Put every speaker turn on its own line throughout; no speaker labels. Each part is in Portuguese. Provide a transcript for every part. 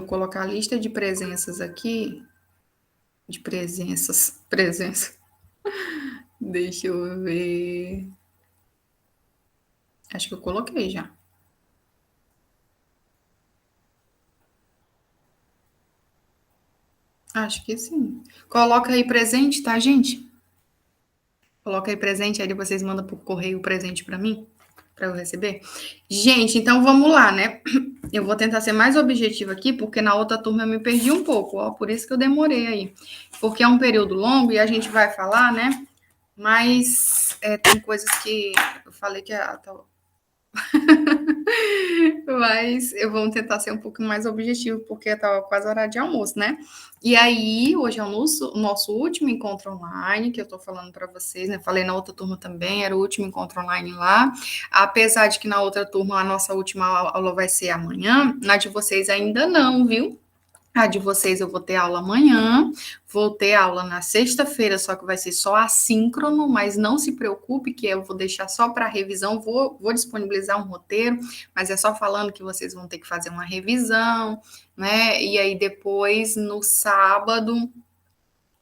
colocar a lista de presenças aqui. De presença. Deixa eu ver. Acho que eu coloquei já. Acho que sim. Coloca aí presente, tá, gente? Coloca aí presente, aí vocês mandam por correio o presente para mim, para eu receber. Gente, então vamos lá, né? Eu vou tentar ser mais objetiva aqui, porque na outra turma eu me perdi um pouco, ó, por isso que eu demorei aí. Porque é um período longo e a gente vai falar, né? Mas tem coisas que eu falei que mas eu vou tentar ser um pouco mais objetivo, porque estava quase horário de almoço, né? E aí, hoje é o nosso último encontro online, que eu estou falando para vocês, né? Falei na outra turma também, era o último encontro online lá. Apesar de que na outra turma a nossa última aula vai ser amanhã, na de vocês ainda não, viu? A de vocês eu vou ter aula amanhã, vou ter aula na sexta-feira, só que vai ser só assíncrono, mas não se preocupe que eu vou deixar só para revisão, vou disponibilizar um roteiro, mas é só falando que vocês vão ter que fazer uma revisão, né? E aí depois, no sábado,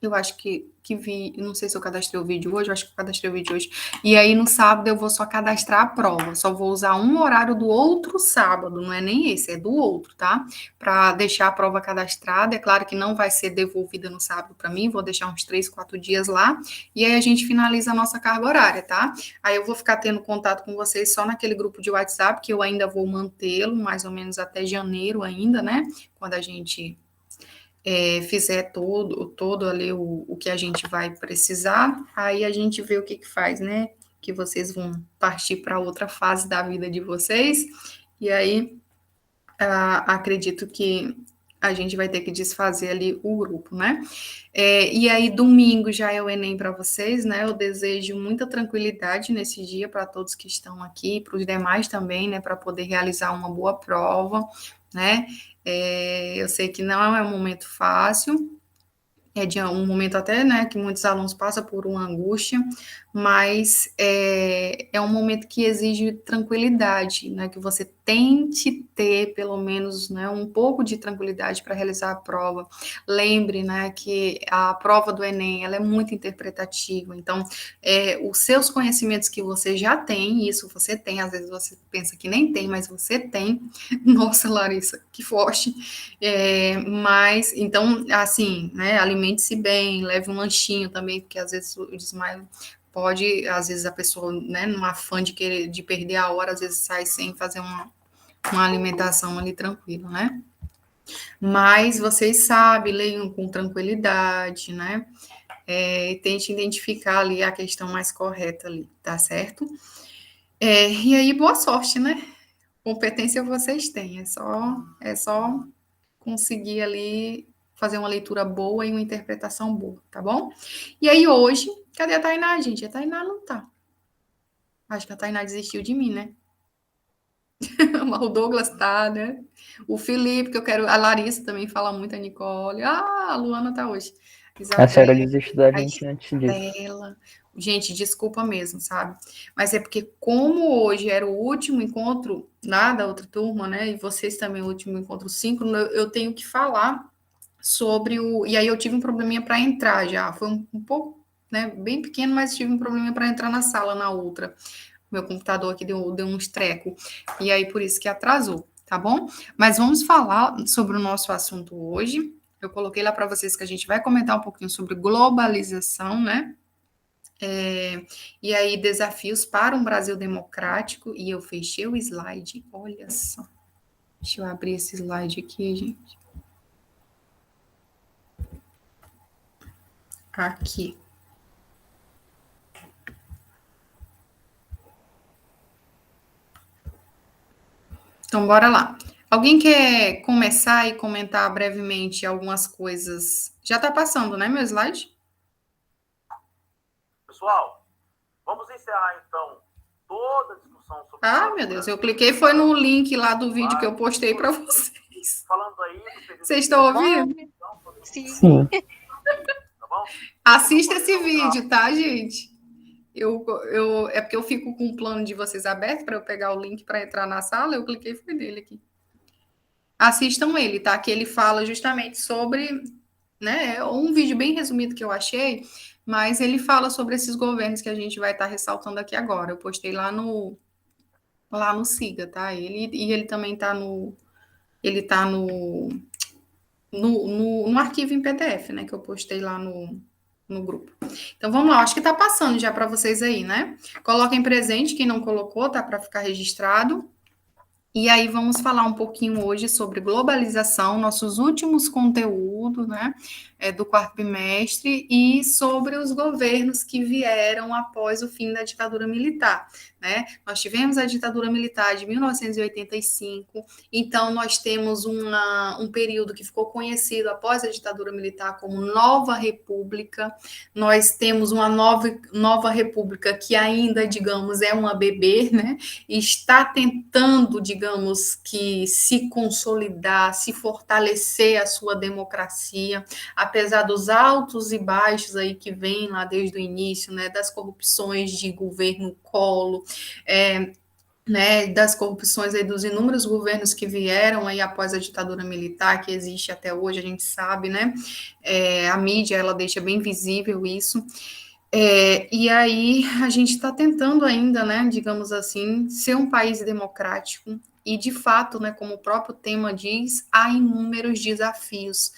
eu acho que vi, não sei se eu cadastrei o vídeo hoje, eu acho que eu cadastrei o vídeo hoje. E aí no sábado eu vou só cadastrar a prova, só vou usar um horário do outro sábado, não é nem esse, é do outro, tá? Para deixar a prova cadastrada. É claro que não vai ser devolvida no sábado para mim, vou deixar uns 3, 4 dias lá, e aí a gente finaliza a nossa carga horária, tá? Aí eu vou ficar tendo contato com vocês só naquele grupo de WhatsApp, que eu ainda vou mantê-lo, mais ou menos até janeiro ainda, né? Quando a gente fizer todo ali o que a gente vai precisar, aí a gente vê o que faz, né? Que vocês vão partir para outra fase da vida de vocês, e aí acredito que a gente vai ter que desfazer ali o grupo, né? E aí, domingo já é o Enem para vocês, né? Eu desejo muita tranquilidade nesse dia para todos que estão aqui, para os demais também, né? Para poder realizar uma boa prova, né? Eu sei que não é um momento fácil, é de um momento até, né, que muitos alunos passam por uma angústia, mas é um momento que exige tranquilidade, né, que você tente ter, pelo menos, né, um pouco de tranquilidade para realizar a prova. Lembre, né, que a prova do Enem, ela é muito interpretativa, então, os seus conhecimentos que você já tem, isso você tem, às vezes você pensa que nem tem, mas você tem. Nossa, Larissa, que forte. Mas, então, assim, né, alimente-se bem, leve um lanchinho também, porque às vezes o desmaio pode, às vezes a pessoa, né, num afã de perder a hora, às vezes sai sem fazer uma alimentação ali tranquila, né? Mas vocês sabem, leiam com tranquilidade, né? E tente identificar ali a questão mais correta ali, tá certo? E aí, boa sorte, né? Competência vocês têm, é só conseguir ali fazer uma leitura boa e uma interpretação boa, tá bom? E aí hoje, cadê a Tainá, gente? A Tainá não tá. Acho que a Tainá desistiu de mim, né? Mas o Douglas tá, né? O Felipe, que eu quero. A Larissa também fala muito, a Nicole. A Luana tá hoje.
A senhora
Isabela,
desistiu da
a
gente antes disso.
Estela. Gente, desculpa mesmo, sabe? Mas é porque, como hoje era o último encontro lá da outra turma, né? E vocês também, o último encontro 5, eu tenho que falar sobre o. E aí eu tive um probleminha para entrar já. Foi um pouco, né, bem pequeno, mas tive um probleminha para entrar na sala na outra. Meu computador aqui deu uns treco. E aí por isso que atrasou, tá bom? Mas vamos falar sobre o nosso assunto hoje. Eu coloquei lá para vocês que a gente vai comentar um pouquinho sobre globalização, né? E aí, desafios para um Brasil democrático. E eu fechei o slide. Olha só. Deixa eu abrir esse slide aqui, gente. Aqui. Então, bora lá. Alguém quer começar e comentar brevemente algumas coisas? Já está passando, né, meu slide?
Pessoal, vamos encerrar então toda a discussão sobre.
Meu Deus, eu cliquei foi no link lá do vídeo que eu postei para vocês.
Falando aí do período.
Vocês estão ouvindo?
Sim.
Tá bom?
Assista esse vídeo, tá, gente? É porque eu fico com o plano de vocês aberto para eu pegar o link para entrar na sala, eu cliquei foi nele aqui. assistam ele, tá? Que ele fala justamente sobre, né? Um vídeo bem resumido que eu achei, mas ele fala sobre esses governos que a gente vai estar ressaltando aqui agora. Eu postei lá no Siga, tá? Ele também tá no arquivo em PDF, né? Que eu postei lá no grupo. Então vamos lá, acho que tá passando já para vocês aí, né? Coloquem presente, quem não colocou, tá? Para ficar registrado. E aí vamos falar um pouquinho hoje sobre globalização, nossos últimos conteúdos, né, do quarto bimestre, e sobre os governos que vieram após o fim da ditadura militar, né? Nós tivemos a ditadura militar de 1985, então nós temos um período que ficou conhecido após a ditadura militar como Nova República. Nós temos uma nova república que ainda, digamos, é uma bebê, né? Está tentando, digamos, que se consolidar, se fortalecer a sua democracia, apesar dos altos e baixos aí que vem lá desde o início, né, das corrupções de governo Collor, né, das corrupções aí dos inúmeros governos que vieram aí após a ditadura militar, que existe até hoje, a gente sabe, né, a mídia, ela deixa bem visível isso. E aí a gente está tentando ainda, né, digamos assim, ser um país democrático e, de fato, né, como o próprio tema diz, há inúmeros desafios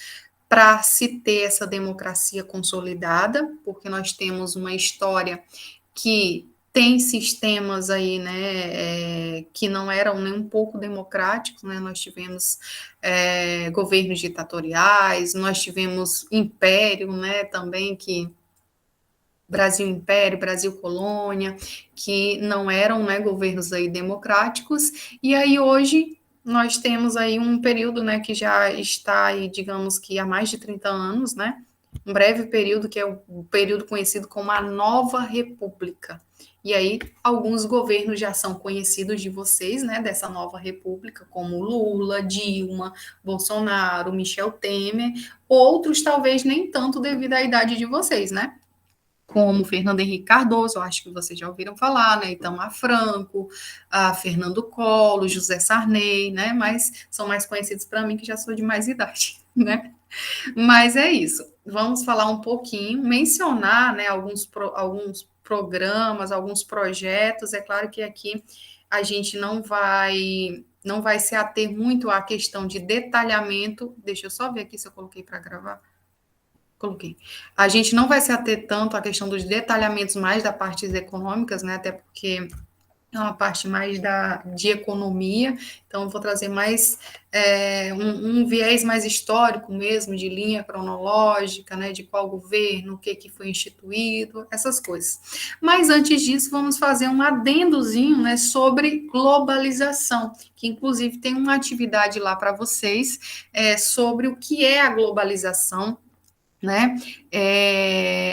para se ter essa democracia consolidada, porque nós temos uma história que tem sistemas aí, né, que não eram nem um pouco democráticos, né, nós tivemos governos ditatoriais, nós tivemos império, né, também que Brasil Império, Brasil Colônia, que não eram, né, governos aí democráticos, e aí hoje nós temos aí um período, né, que já está aí, digamos que há mais de 30 anos, né, um breve período que é o período conhecido como a Nova República. E aí alguns governos já são conhecidos de vocês, né, dessa Nova República, como Lula, Dilma, Bolsonaro, Michel Temer, outros talvez nem tanto devido à idade de vocês, né? Como Fernando Henrique Cardoso, eu acho que vocês já ouviram falar, né? Itamar Franco, a Fernando Collor, José Sarney, né? Mas são mais conhecidos para mim que já sou de mais idade, né? Mas é isso. Vamos falar um pouquinho, mencionar, né, alguns programas, alguns projetos. É claro que aqui a gente não vai se ater muito à questão de detalhamento. Deixa eu só ver aqui se eu coloquei para gravar. Coloquei. A gente não vai se ater tanto à questão dos detalhamentos mais da parte econômicas, né? Até porque é uma parte mais de economia, então eu vou trazer mais um viés mais histórico mesmo, de linha cronológica, né? De qual governo, o que foi instituído, essas coisas. Mas antes disso, vamos fazer um adendozinho, né, sobre globalização, que inclusive tem uma atividade lá para vocês sobre o que é a globalização, né?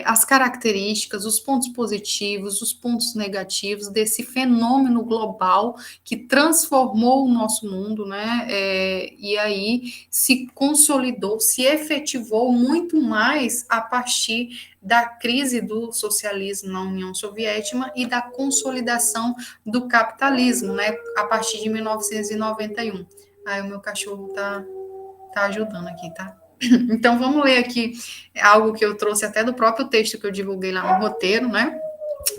As características, os pontos positivos, os pontos negativos desse fenômeno global que transformou o nosso mundo, né? E aí se consolidou, se efetivou muito mais a partir da crise do socialismo na União Soviética e da consolidação do capitalismo, né? A partir de 1991. Aí o meu cachorro tá ajudando aqui, tá? Então, vamos ler aqui algo que eu trouxe até do próprio texto que eu divulguei lá no roteiro, né?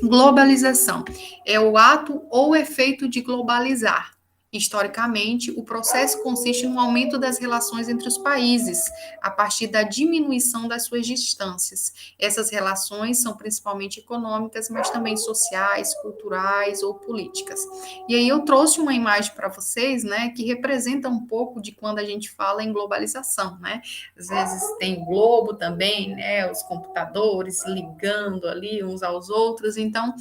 Globalização é o ato ou efeito de globalizar. Historicamente, o processo consiste no aumento das relações entre os países, a partir da diminuição das suas distâncias. Essas relações são principalmente econômicas, mas também sociais, culturais ou políticas. E aí eu trouxe uma imagem para vocês, né, que representa um pouco de quando a gente fala em globalização, né? Às vezes tem o globo também, né, os computadores ligando ali uns aos outros, então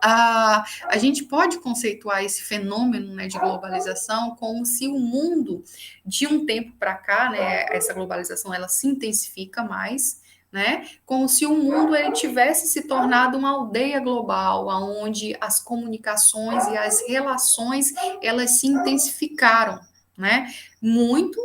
a gente pode conceituar esse fenômeno, né, de globalização como se o mundo, de um tempo para cá, né, essa globalização ela se intensifica mais, né, como se o mundo ele tivesse se tornado uma aldeia global, onde as comunicações e as relações elas se intensificaram, né, muito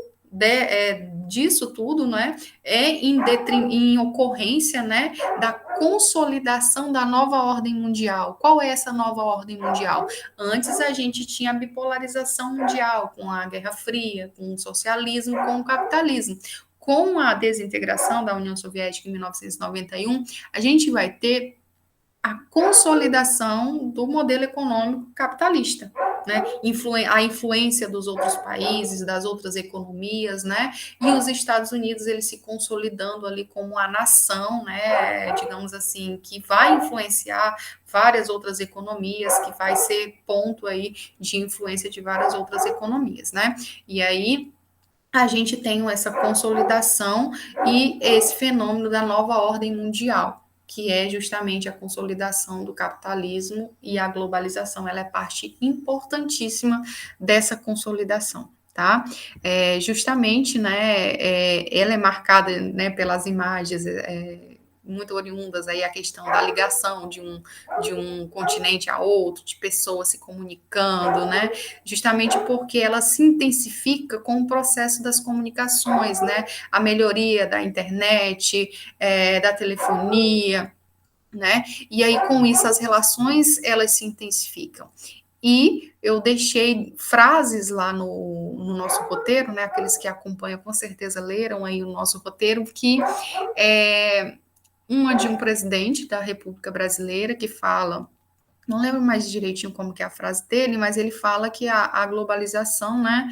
disso tudo, né, em ocorrência, né, da consolidação da nova ordem mundial. Qual é essa nova ordem mundial? Antes a gente tinha a bipolarização mundial, com a Guerra Fria, com o socialismo, com o capitalismo. Com a desintegração da União Soviética em 1991, a gente vai ter a consolidação do modelo econômico capitalista, né? A influência dos outros países, das outras economias, né? E os Estados Unidos, eles se consolidando ali como a nação, né? Digamos assim, que vai influenciar várias outras economias, que vai ser ponto aí de influência de várias outras economias, né? E aí a gente tem essa consolidação e esse fenômeno da nova ordem mundial, que é justamente a consolidação do capitalismo, e a globalização, ela é parte importantíssima dessa consolidação, tá? Justamente, né, ela é marcada, né, pelas imagens, muito oriundas aí, a questão da ligação de um continente a outro, de pessoas se comunicando, né? Justamente porque ela se intensifica com o processo das comunicações, né? A melhoria da internet, da telefonia, né? E aí, com isso, as relações, elas se intensificam. E eu deixei frases lá no nosso roteiro, né? Aqueles que acompanham com certeza leram aí o nosso roteiro, que uma de um presidente da República Brasileira que fala, não lembro mais direitinho como que é a frase dele, mas ele fala que a globalização, né,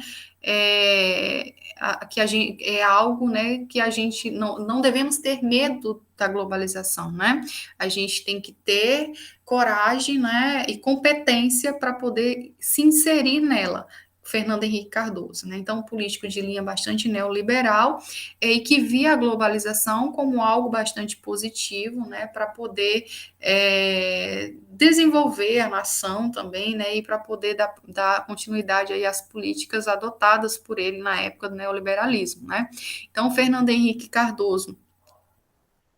que a gente, é algo, né, que a gente não devemos ter medo da globalização, né? A gente tem que ter coragem, né, e competência para poder se inserir nela. Fernando Henrique Cardoso, né? Então, um político de linha bastante neoliberal, e que via a globalização como algo bastante positivo, né, para poder desenvolver a nação também, né, e para poder dar continuidade aí às políticas adotadas por ele na época do neoliberalismo, né? Então, Fernando Henrique Cardoso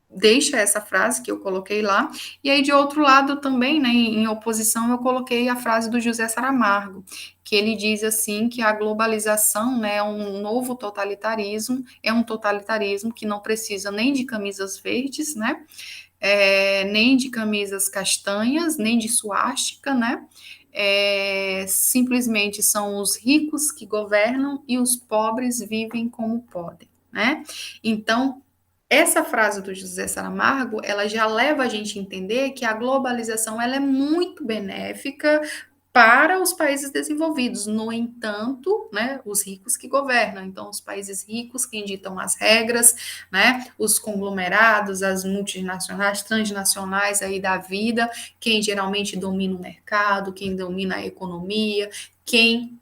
deixa essa frase que eu coloquei lá, e aí de outro lado também, né, em oposição, eu coloquei a frase do José Saramago, que ele diz assim, que a globalização, né, é um novo totalitarismo, é um totalitarismo que não precisa nem de camisas verdes, né, nem de camisas castanhas, nem de suástica, né, simplesmente são os ricos que governam e os pobres vivem como podem, né? Então, essa frase do José Saramago, ela já leva a gente a entender que a globalização, ela é muito benéfica para os países desenvolvidos. No entanto, né, os ricos que governam. Então, os países ricos que ditam as regras, né, os conglomerados, as multinacionais, transnacionais aí da vida, quem geralmente domina o mercado, quem domina a economia, quem,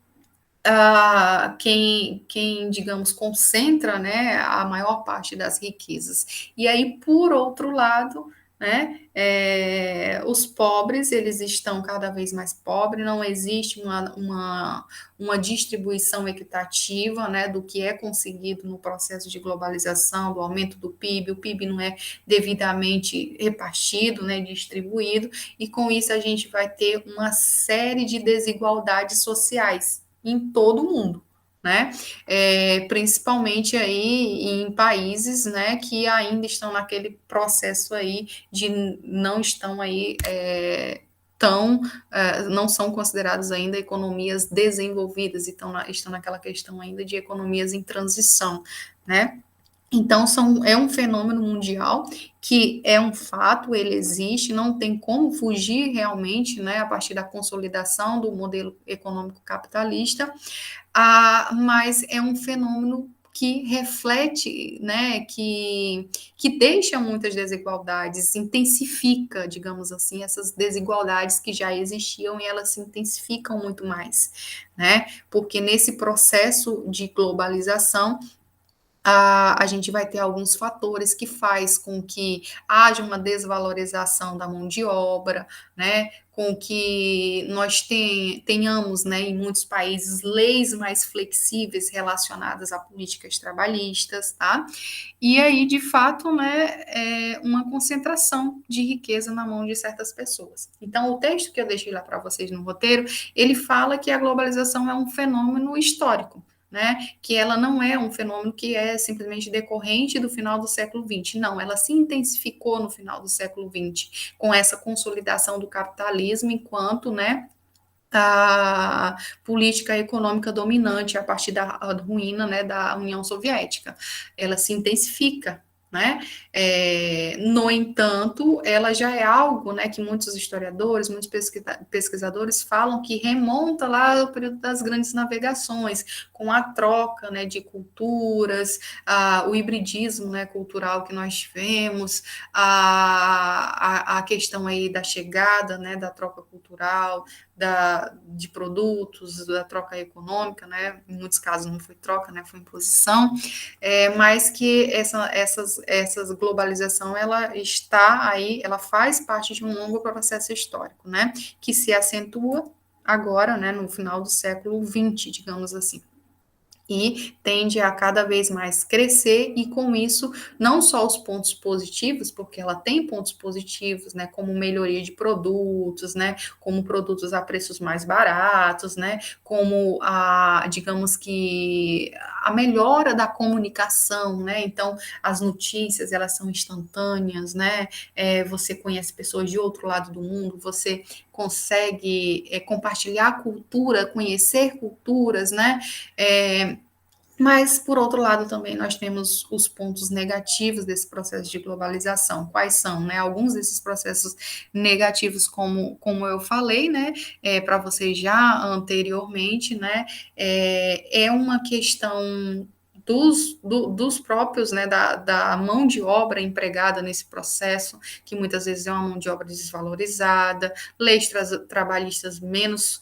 digamos, concentra, né, a maior parte das riquezas. E aí, por outro lado, né, os pobres, eles estão cada vez mais pobres, não existe uma distribuição equitativa, né, do que é conseguido no processo de globalização, do aumento do PIB, o PIB não é devidamente repartido, né, distribuído, e com isso a gente vai ter uma série de desigualdades sociais em todo o mundo, né? Principalmente aí em países, né, que ainda estão naquele processo aí de não estão aí não são considerados ainda economias desenvolvidas, então estão naquela questão ainda de economias em transição, né? Então, é um fenômeno mundial que é um fato, ele existe, não tem como fugir realmente, né, a partir da consolidação do modelo econômico capitalista, mas é um fenômeno que reflete, né, que deixa muitas desigualdades, intensifica, digamos assim, essas desigualdades que já existiam, e elas se intensificam muito mais, né, porque nesse processo de globalização, a gente vai ter alguns fatores que faz com que haja uma desvalorização da mão de obra, né, com que nós tenhamos, né, em muitos países, leis mais flexíveis relacionadas a políticas trabalhistas, tá? E aí, de fato, né, uma concentração de riqueza na mão de certas pessoas. Então, o texto que eu deixei lá para vocês no roteiro, ele fala que a globalização é um fenômeno histórico, né, que ela não é um fenômeno que é simplesmente decorrente do final do século XX, não, ela se intensificou no final do século XX, com essa consolidação do capitalismo enquanto, né, a política econômica dominante a partir da ruína, né, da União Soviética. Ela se intensifica, né? No entanto, ela já é algo, né, que muitos historiadores, muitos pesquisadores falam que remonta lá ao período das grandes navegações, com a troca, né, de culturas, o hibridismo, né, cultural que nós tivemos, a questão aí da chegada, né, da troca cultural, de produtos, da troca econômica, né? Em muitos casos não foi troca, né? Foi imposição, mas que essa globalização ela está aí, ela faz parte de um longo processo histórico, né? Que se acentua agora, né? No final do século XX, digamos assim. E tende a cada vez mais crescer, e com isso, não só os pontos positivos, porque ela tem pontos positivos, né, como melhoria de produtos, né, como produtos a preços mais baratos, né, como digamos que, a melhora da comunicação, né, então, as notícias, elas são instantâneas, né, você conhece pessoas de outro lado do mundo, você consegue compartilhar cultura, conhecer culturas, né, mas, por outro lado, também nós temos os pontos negativos desse processo de globalização. Quais são, né? Alguns desses processos negativos, como eu falei, né, para vocês já anteriormente, né, é uma questão dos próprios, né, da mão de obra empregada nesse processo, que muitas vezes é uma mão de obra desvalorizada, leis trabalhistas menos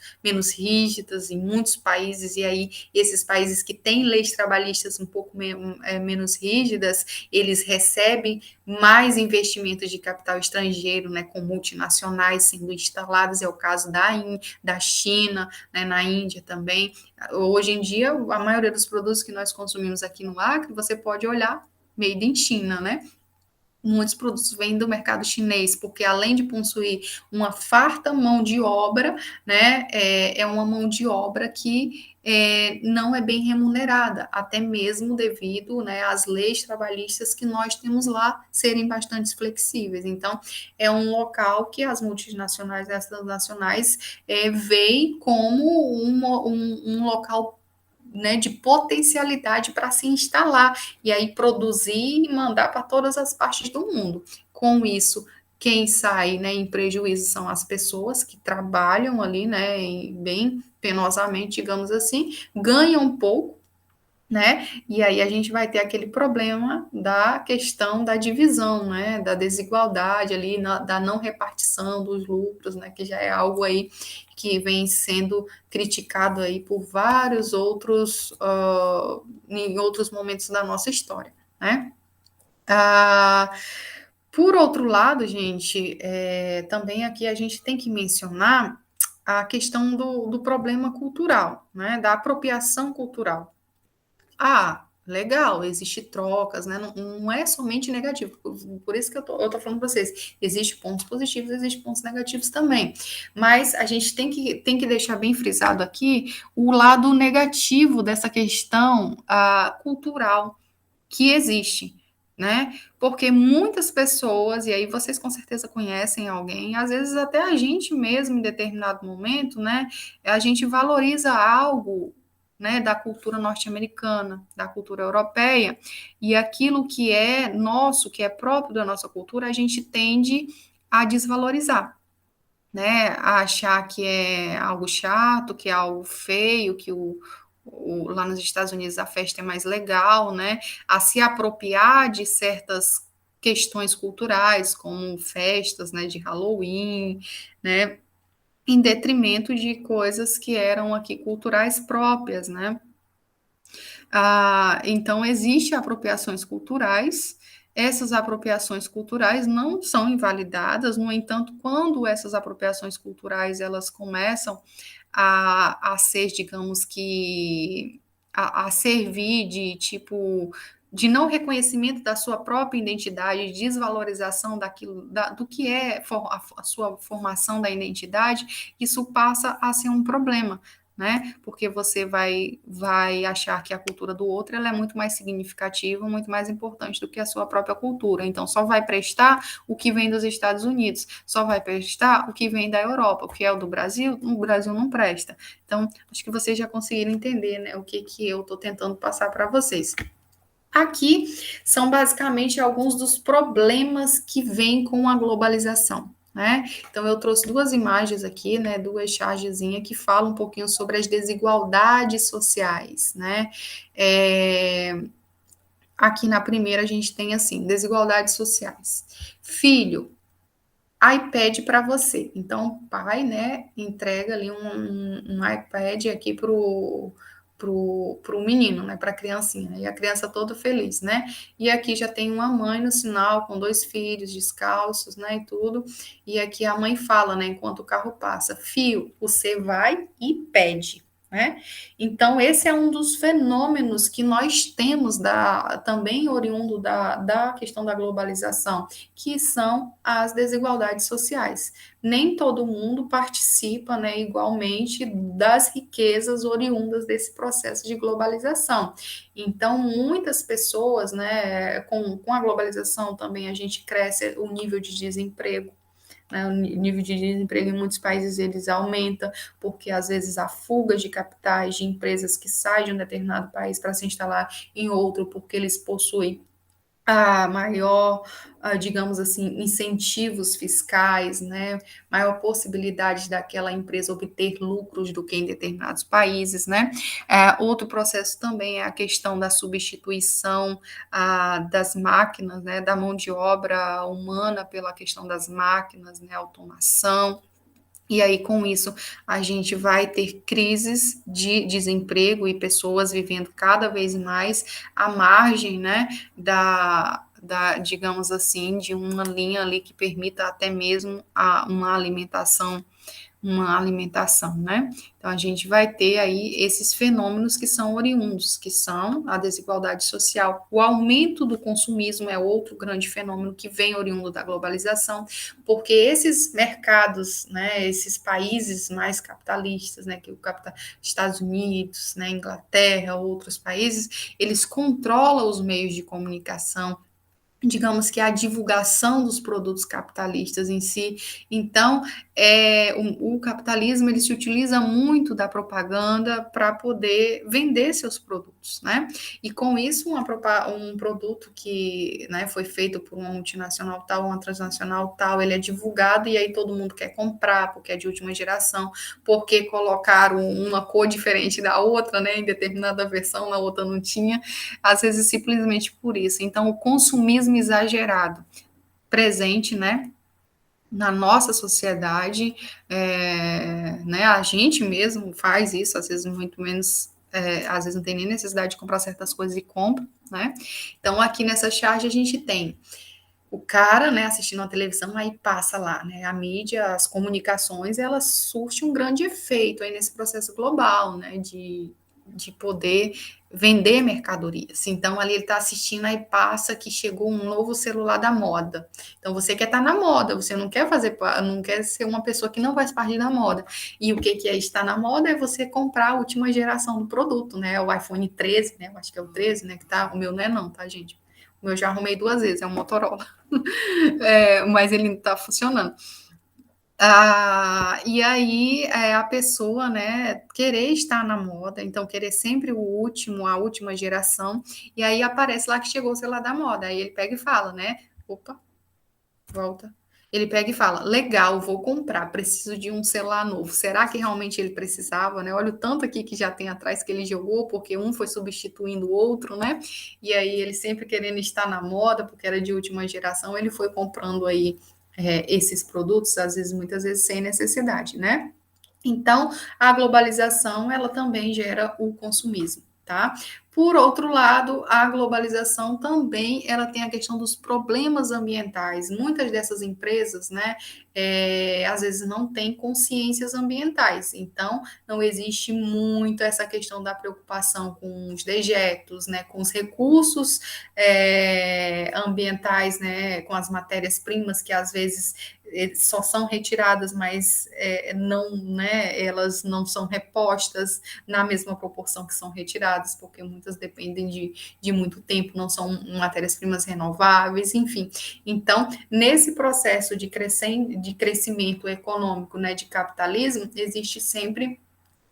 rígidas em muitos países, e aí esses países que têm leis trabalhistas um pouco menos rígidas, eles recebem mais investimentos de capital estrangeiro, né, com multinacionais sendo instaladas, é o caso da China, né, na Índia também. Hoje em dia, a maioria dos produtos que nós consumimos aqui no Acre, você pode olhar made in China, né? Muitos produtos vêm do mercado chinês, porque além de possuir uma farta mão de obra, né, é uma mão de obra que não é bem remunerada, até mesmo devido, né, às leis trabalhistas que nós temos lá serem bastante flexíveis. Então, é um local que as multinacionais e as transnacionais veem como um local, né, de potencialidade para se instalar e aí produzir e mandar para todas as partes do mundo. Com isso, quem sai, né, em prejuízo são as pessoas que trabalham ali, né, bem penosamente, digamos assim, ganham um pouco, né? E aí a gente vai ter aquele problema da questão da divisão, né? Da desigualdade ali, da não repartição dos lucros, né? Que já é algo aí que vem sendo criticado aí por vários outros, em outros momentos da nossa história, né? Por outro lado, gente, também aqui a gente tem que mencionar a questão do problema cultural, né? Da apropriação cultural. Legal, existe trocas, né? Não é somente negativo. Por isso que eu tô falando para vocês. Existem pontos positivos, existem pontos negativos também. Mas a gente tem que deixar bem frisado aqui o lado negativo dessa questão cultural que existe, né? Porque muitas pessoas, e aí vocês com certeza conhecem alguém, às vezes até a gente mesmo, em determinado momento, né? A gente valoriza algo, né, da cultura norte-americana, da cultura europeia, e aquilo que é nosso, que é próprio da nossa cultura, a gente tende a desvalorizar, né, a achar que é algo chato, que é algo feio, que lá nos Estados Unidos a festa é mais legal, né, a se apropriar de certas questões culturais, como festas, né, de Halloween, né, em detrimento de coisas que eram aqui culturais próprias, né. Então, existem apropriações culturais, essas apropriações culturais não são invalidadas, no entanto, quando essas apropriações culturais elas começam a ser, digamos que, a servir de tipo de não reconhecimento da sua própria identidade, desvalorização daquilo, do que é a sua formação da identidade, isso passa a ser um problema, né? Porque você vai achar que a cultura do outro ela é muito mais significativa, muito mais importante do que a sua própria cultura. Então, só vai prestar o que vem dos Estados Unidos, só vai prestar o que vem da Europa, o que é o do Brasil, o Brasil não presta. Então, acho que vocês já conseguiram entender, né, o que eu estou tentando passar para vocês. Aqui são basicamente alguns dos problemas que vêm com a globalização. Né? Então, eu trouxe duas imagens aqui, né, duas chargezinhas que falam um pouquinho sobre as desigualdades sociais, né? Aqui na primeira a gente tem assim, desigualdades sociais. Filho, iPad para você. Então, o pai, né, entrega ali um iPad aqui pro menino, né, para a criancinha, e a criança toda feliz, né? E aqui já tem uma mãe no sinal com dois filhos descalços, né, e tudo. E aqui a mãe fala, né, enquanto o carro passa: "Fio, você vai e pede", né? Então, esse é um dos fenômenos que nós temos também oriundo da questão da globalização, que são as desigualdades sociais. Nem todo mundo participa, né, igualmente das riquezas oriundas desse processo de globalização. Então, muitas pessoas, né, com a globalização também a gente cresce o nível de desemprego, né, o nível de desemprego em muitos países eles aumenta, porque às vezes há fugas de capitais de empresas que saem de um determinado país para se instalar em outro, porque eles possuem a maior, digamos assim, incentivos fiscais, né, maior possibilidade daquela empresa obter lucros do que em determinados países, né. Outro processo também é a questão da substituição das máquinas, né, da mão de obra humana pela questão das máquinas, né, automação. E aí, com isso, a gente vai ter crises de desemprego e pessoas vivendo cada vez mais à margem, né, digamos assim, de uma linha ali que permita até mesmo uma alimentação, né? Então, a gente vai ter aí esses fenômenos que são oriundos, que são a desigualdade social. O aumento do consumismo é outro grande fenômeno que vem oriundo da globalização, porque esses mercados, né, esses países mais capitalistas, né, que o Estados Unidos, né, Inglaterra, outros países, eles controlam os meios de comunicação, digamos que a divulgação dos produtos capitalistas em si. Então, o capitalismo ele se utiliza muito da propaganda para poder vender seus produtos, né? E com isso, um produto que, né, foi feito por uma multinacional tal, uma transnacional tal, ele é divulgado e aí todo mundo quer comprar porque é de última geração, porque colocaram uma cor diferente da outra, né? Em determinada versão, na outra não tinha, às vezes simplesmente por isso. Então, o consumismo exagerado presente, né, na nossa sociedade, né, a gente mesmo faz isso, às vezes muito menos, às vezes não tem nem necessidade de comprar certas coisas e compra, né? Então, aqui nessa charge a gente tem o cara, né, assistindo a televisão, aí passa lá, né, a mídia, as comunicações, elas surtem um grande efeito aí nesse processo global, né, de poder vender mercadorias. Então, ali ele está assistindo, aí passa que chegou um novo celular da moda. Então, você quer estar na moda, você não quer não quer ser uma pessoa que não faz parte da moda. E o que é estar na moda é você comprar a última geração do produto, né, o iPhone 13, né, eu acho que é o 13, né, que tá, o meu não é não, tá, gente? O meu já arrumei 2 vezes, é um Motorola. Mas ele não está funcionando. E aí a pessoa, né, querer estar na moda, então querer sempre o último, a última geração, e aí aparece lá que chegou o celular da moda, aí ele pega e fala, né, opa, volta. Ele pega e fala, legal, vou comprar, preciso de um celular novo. Será que realmente ele precisava, né? Olha o tanto aqui que já tem atrás que ele jogou, porque um foi substituindo o outro, né? E aí ele sempre querendo estar na moda, porque era de última geração, ele foi comprando aí esses produtos, às vezes, muitas vezes, sem necessidade, né? Então, a globalização, ela também gera o consumismo, tá? Por outro lado, a globalização também ela tem a questão dos problemas ambientais. Muitas dessas empresas, né, às vezes não têm consciências ambientais. Então, não existe muito essa questão da preocupação com os dejetos, né, com os recursos ambientais, né, com as matérias-primas que às vezes só são retiradas, mas não, né, elas não são repostas na mesma proporção que são retiradas, porque muitas dependem de muito tempo, não são matérias-primas renováveis, enfim. Então, nesse processo de crescimento econômico, né, de capitalismo, existe sempre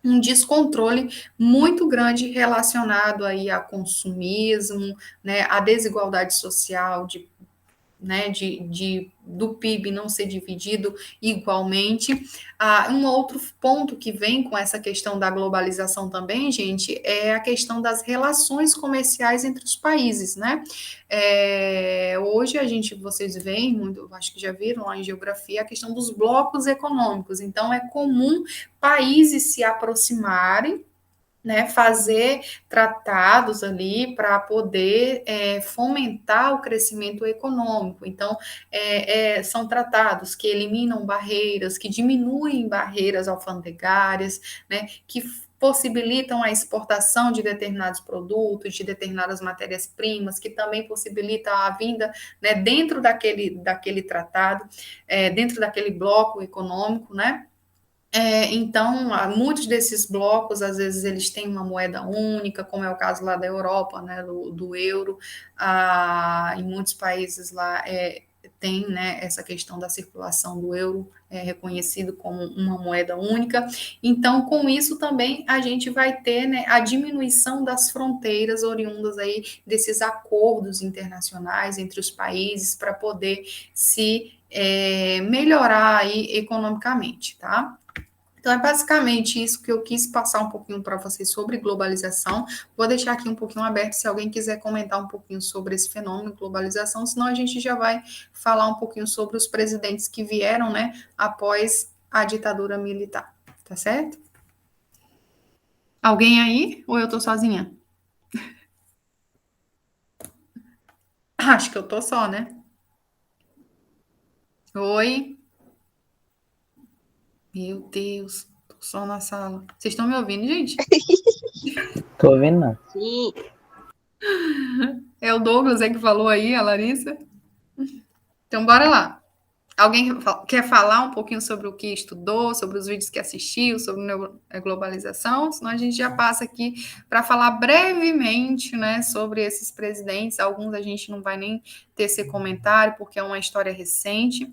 um descontrole muito grande relacionado aí a consumismo, né, a desigualdade social, né, do PIB não ser dividido igualmente. Um outro ponto que vem com essa questão da globalização também, gente, é a questão das relações comerciais entre os países, né? Hoje vocês veem, acho que já viram lá em geografia, a questão dos blocos econômicos. Então, é comum países se aproximarem, né, fazer tratados ali para poder fomentar o crescimento econômico. Então, são tratados que eliminam barreiras, que diminuem barreiras alfandegárias, né, que possibilitam a exportação de determinados produtos, de determinadas matérias-primas, que também possibilita a vinda, né, dentro daquele tratado, dentro daquele bloco econômico, né? Então, muitos desses blocos, às vezes, eles têm uma moeda única, como é o caso lá da Europa, né, do euro. Em muitos países lá tem, né, essa questão da circulação do euro, reconhecido como uma moeda única. Então, com isso também a gente vai ter, né, a diminuição das fronteiras oriundas aí desses acordos internacionais entre os países para poder se melhorar aí economicamente, tá? Então, é basicamente isso que eu quis passar um pouquinho para vocês sobre globalização. Vou deixar aqui um pouquinho aberto se alguém quiser comentar um pouquinho sobre esse fenômeno de globalização, senão a gente já vai falar um pouquinho sobre os presidentes que vieram, né, após a ditadura militar. Tá certo? Alguém aí? Ou eu tô sozinha? Acho que eu tô só, né? Oi? Meu Deus, tô só na sala. Vocês estão me ouvindo, gente?
Tô ouvindo, não.
Sim.
É o Douglas que falou aí, a Larissa? Então, bora lá. Alguém quer falar um pouquinho sobre o que estudou, sobre os vídeos que assistiu, sobre a globalização? Senão a gente já passa aqui para falar brevemente, né, sobre esses presidentes. Alguns a gente não vai nem ter esse comentário, porque é uma história recente.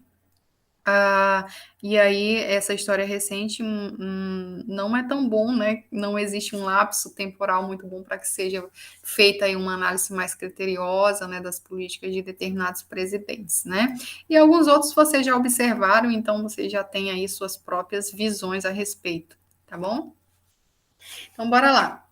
E aí, essa história recente não é tão bom, né? Não existe um lapso temporal muito bom para que seja feita aí uma análise mais criteriosa, né, das políticas de determinados presidentes, né? E alguns outros vocês já observaram, então vocês já têm aí suas próprias visões a respeito, tá bom? Então, bora lá.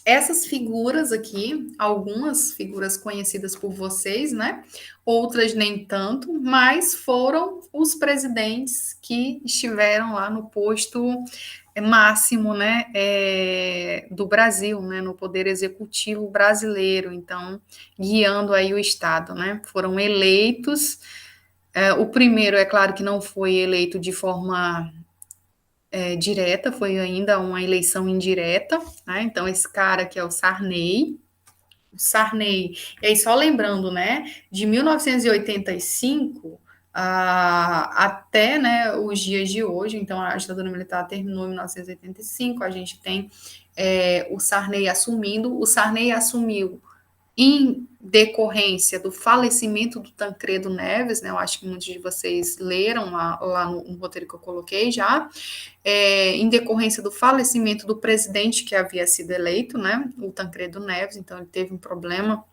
Essas figuras aqui, algumas figuras conhecidas por vocês, né? Outras nem tanto, mas foram os presidentes que estiveram lá no posto máximo, né, do Brasil, né, no poder executivo brasileiro, então, guiando aí o Estado, né? Foram eleitos. O primeiro, é claro que não foi eleito de forma direta, foi ainda uma eleição indireta, né? Então, esse cara que é o Sarney, e aí só lembrando, né, de 1985 até, né, os dias de hoje, então a ditadura militar terminou em 1985, a gente tem o Sarney assumindo, o Sarney assumiu em decorrência do falecimento do Tancredo Neves, né? Eu acho que muitos de vocês leram lá no roteiro que eu coloquei já, em decorrência do falecimento do presidente que havia sido eleito, né? O Tancredo Neves, então ele teve um problema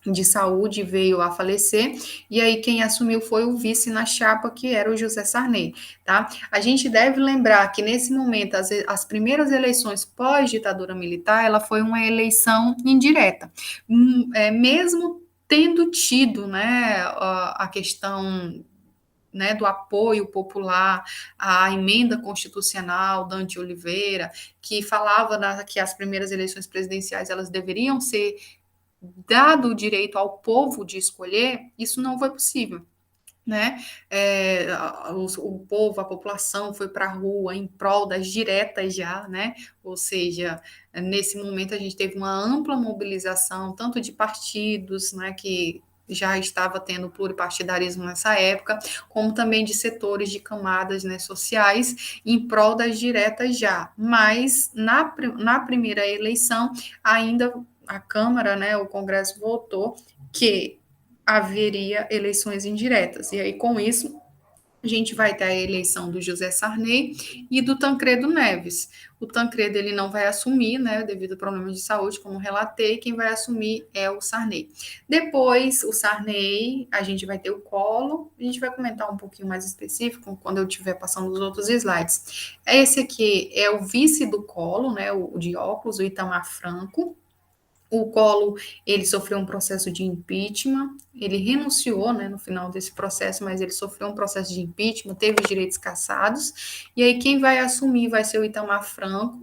de saúde, veio a falecer, e aí quem assumiu foi o vice na chapa, que era o José Sarney, tá? A gente deve lembrar que nesse momento, as primeiras eleições pós-ditadura militar, ela foi uma eleição indireta, mesmo tendo tido, né, a questão né, do apoio popular à emenda constitucional Dante Oliveira, que falava que as primeiras eleições presidenciais elas deveriam ser dado o direito ao povo de escolher, isso não foi possível. Né? O povo, a população foi para a rua em prol das diretas já, né? Ou seja, nesse momento a gente teve uma ampla mobilização, tanto de partidos, né, que já estava tendo pluripartidarismo nessa época, como também de setores, de camadas, né, sociais, em prol das diretas já. Mas na primeira eleição, ainda a Câmara, né, o Congresso votou que haveria eleições indiretas. E aí, com isso, a gente vai ter a eleição do José Sarney e do Tancredo Neves. O Tancredo ele não vai assumir, né, devido a problemas de saúde, como relatei, quem vai assumir é o Sarney. Depois, o Sarney, a gente vai ter o Collor, a gente vai comentar um pouquinho mais específico quando eu estiver passando os outros slides. Esse aqui é o vice do Collor, né, o de óculos, o Itamar Franco. O Collor, ele sofreu um processo de impeachment, ele renunciou, né, no final desse processo, mas ele sofreu um processo de impeachment, teve os direitos cassados, e aí quem vai assumir vai ser o Itamar Franco,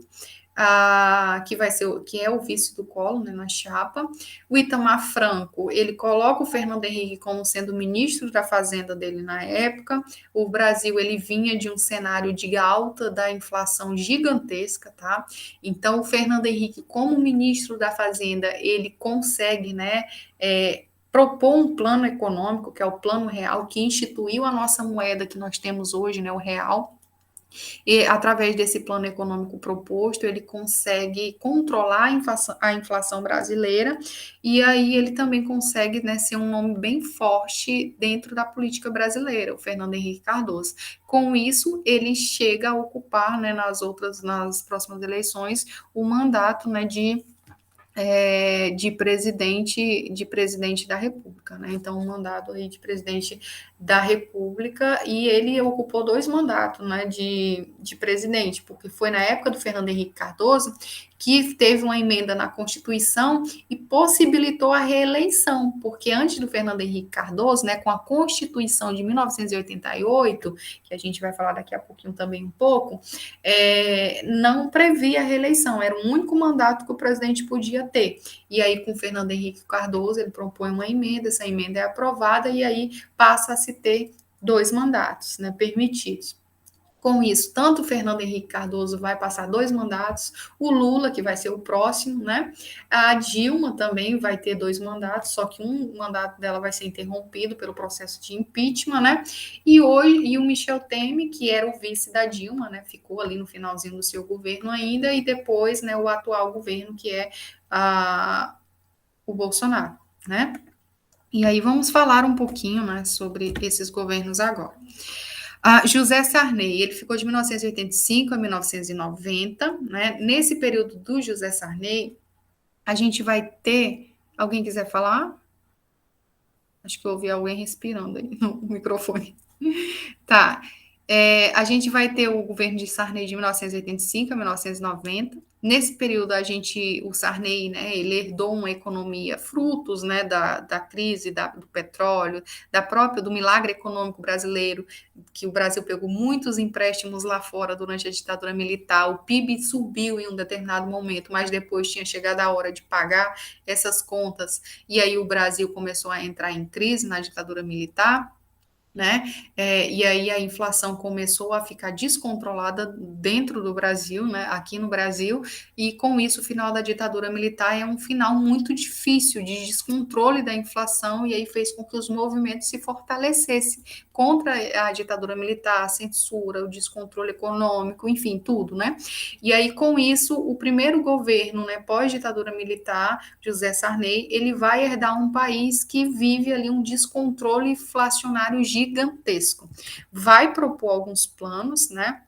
que é o vice do Collor, né, na chapa. O Itamar Franco, ele coloca o Fernando Henrique como sendo ministro da Fazenda dele na época. O Brasil, ele vinha de um cenário de alta da inflação gigantesca, tá? Então, o Fernando Henrique, como ministro da Fazenda, ele consegue, né, propor um plano econômico, que é o Plano Real, que instituiu a nossa moeda que nós temos hoje, né, o real. E, através desse plano econômico proposto, ele consegue controlar a inflação brasileira, e aí ele também consegue, né, ser um nome bem forte dentro da política brasileira, o Fernando Henrique Cardoso. Com isso, ele chega a ocupar, né, nas próximas eleições, o mandato, né, de presidente da República, né? Então, um mandato aí de presidente da República, e ele ocupou 2 mandatos, né, de presidente, porque foi na época do Fernando Henrique Cardoso que teve uma emenda na Constituição e possibilitou a reeleição, porque antes do Fernando Henrique Cardoso, né, com a Constituição de 1988, que a gente vai falar daqui a pouquinho também um pouco, não previa a reeleição, era o único mandato que o presidente podia ter. E aí, com o Fernando Henrique Cardoso, ele propõe uma emenda, essa emenda é aprovada, e aí passa a se ter 2 mandatos, né, permitidos. Com isso, tanto o Fernando Henrique Cardoso vai passar 2 mandatos, o Lula, que vai ser o próximo, né? A Dilma também vai ter 2 mandatos, só que um mandato dela vai ser interrompido pelo processo de impeachment, né? E o Michel Temer, que era o vice da Dilma, né? Ficou ali no finalzinho do seu governo ainda, e depois, né, o atual governo, que é o Bolsonaro, né? E aí vamos falar um pouquinho, né, sobre esses governos agora. José Sarney, ele ficou de 1985 a 1990, né? Nesse período do José Sarney, a gente vai ter... Alguém quiser falar? Acho que eu ouvi alguém respirando aí no microfone. Tá. A gente vai ter o governo de Sarney de 1985 a 1990. Nesse período, o Sarney, né, ele herdou uma economia frutos, né, da crise do petróleo, do milagre econômico brasileiro, que o Brasil pegou muitos empréstimos lá fora durante a ditadura militar. O PIB subiu em um determinado momento, mas depois tinha chegado a hora de pagar essas contas, e aí o Brasil começou a entrar em crise na ditadura militar, né? E aí a inflação começou a ficar descontrolada dentro do Brasil, né? Aqui no Brasil, e com isso o final da ditadura militar é um final muito difícil de descontrole da inflação, e aí fez com que os movimentos se fortalecessem contra a ditadura militar, a censura, o descontrole econômico, enfim, tudo, né? E aí com isso o primeiro governo, né, pós-ditadura militar, José Sarney, ele vai herdar um país que vive ali um descontrole inflacionário gigantesco. Vai propor alguns planos, né,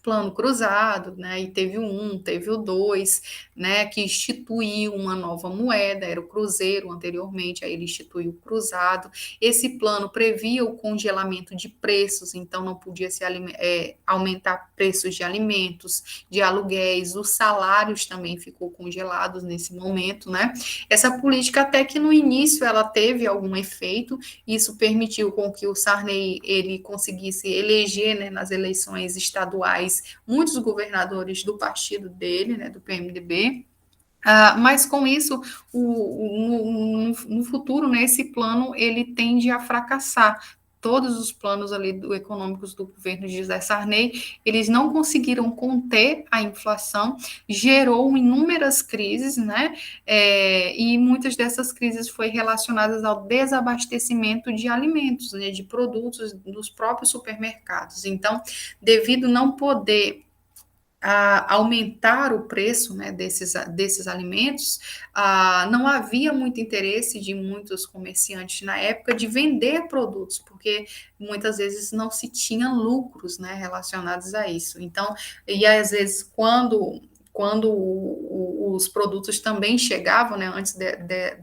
plano cruzado, né? E teve o 1, teve o 2, né? Que instituiu uma nova moeda, era o cruzeiro anteriormente, aí ele instituiu o cruzado. Esse plano previa o congelamento de preços, então não podia se aumentar preços de alimentos, de aluguéis, os salários também ficou congelados nesse momento, né? Essa política até que no início ela teve algum efeito, isso permitiu com que o Sarney ele conseguisse eleger, né, nas eleições estaduais muitos governadores do partido dele, né, do PMDB. Mas com isso, no futuro, né, esse plano ele tende a fracassar. Todos os planos ali econômicos do governo de José Sarney, eles não conseguiram conter a inflação, gerou inúmeras crises, né? E muitas dessas crises foram relacionadas ao desabastecimento de alimentos, né, de produtos dos próprios supermercados. Então, devido não poder aumentar o preço, né, desses alimentos, não havia muito interesse de muitos comerciantes na época de vender produtos, porque muitas vezes não se tinha lucros, né, relacionados a isso. Então, e às vezes quando os produtos também chegavam, né, antes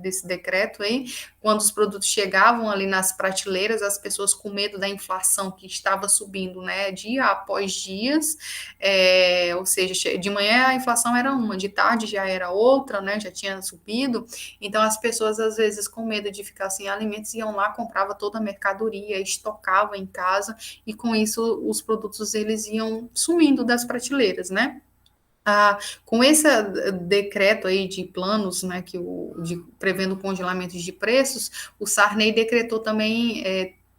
desse decreto aí, quando os produtos chegavam ali nas prateleiras, as pessoas com medo da inflação que estava subindo, né, dia após dias, ou seja, de manhã a inflação era uma, de tarde já era outra, né, já tinha subido, então as pessoas às vezes com medo de ficar sem alimentos iam lá, compravam toda a mercadoria, estocavam em casa, e com isso os produtos eles iam sumindo das prateleiras, né. Com esse decreto aí de planos, né, prevendo congelamento de preços, o Sarney decretou também,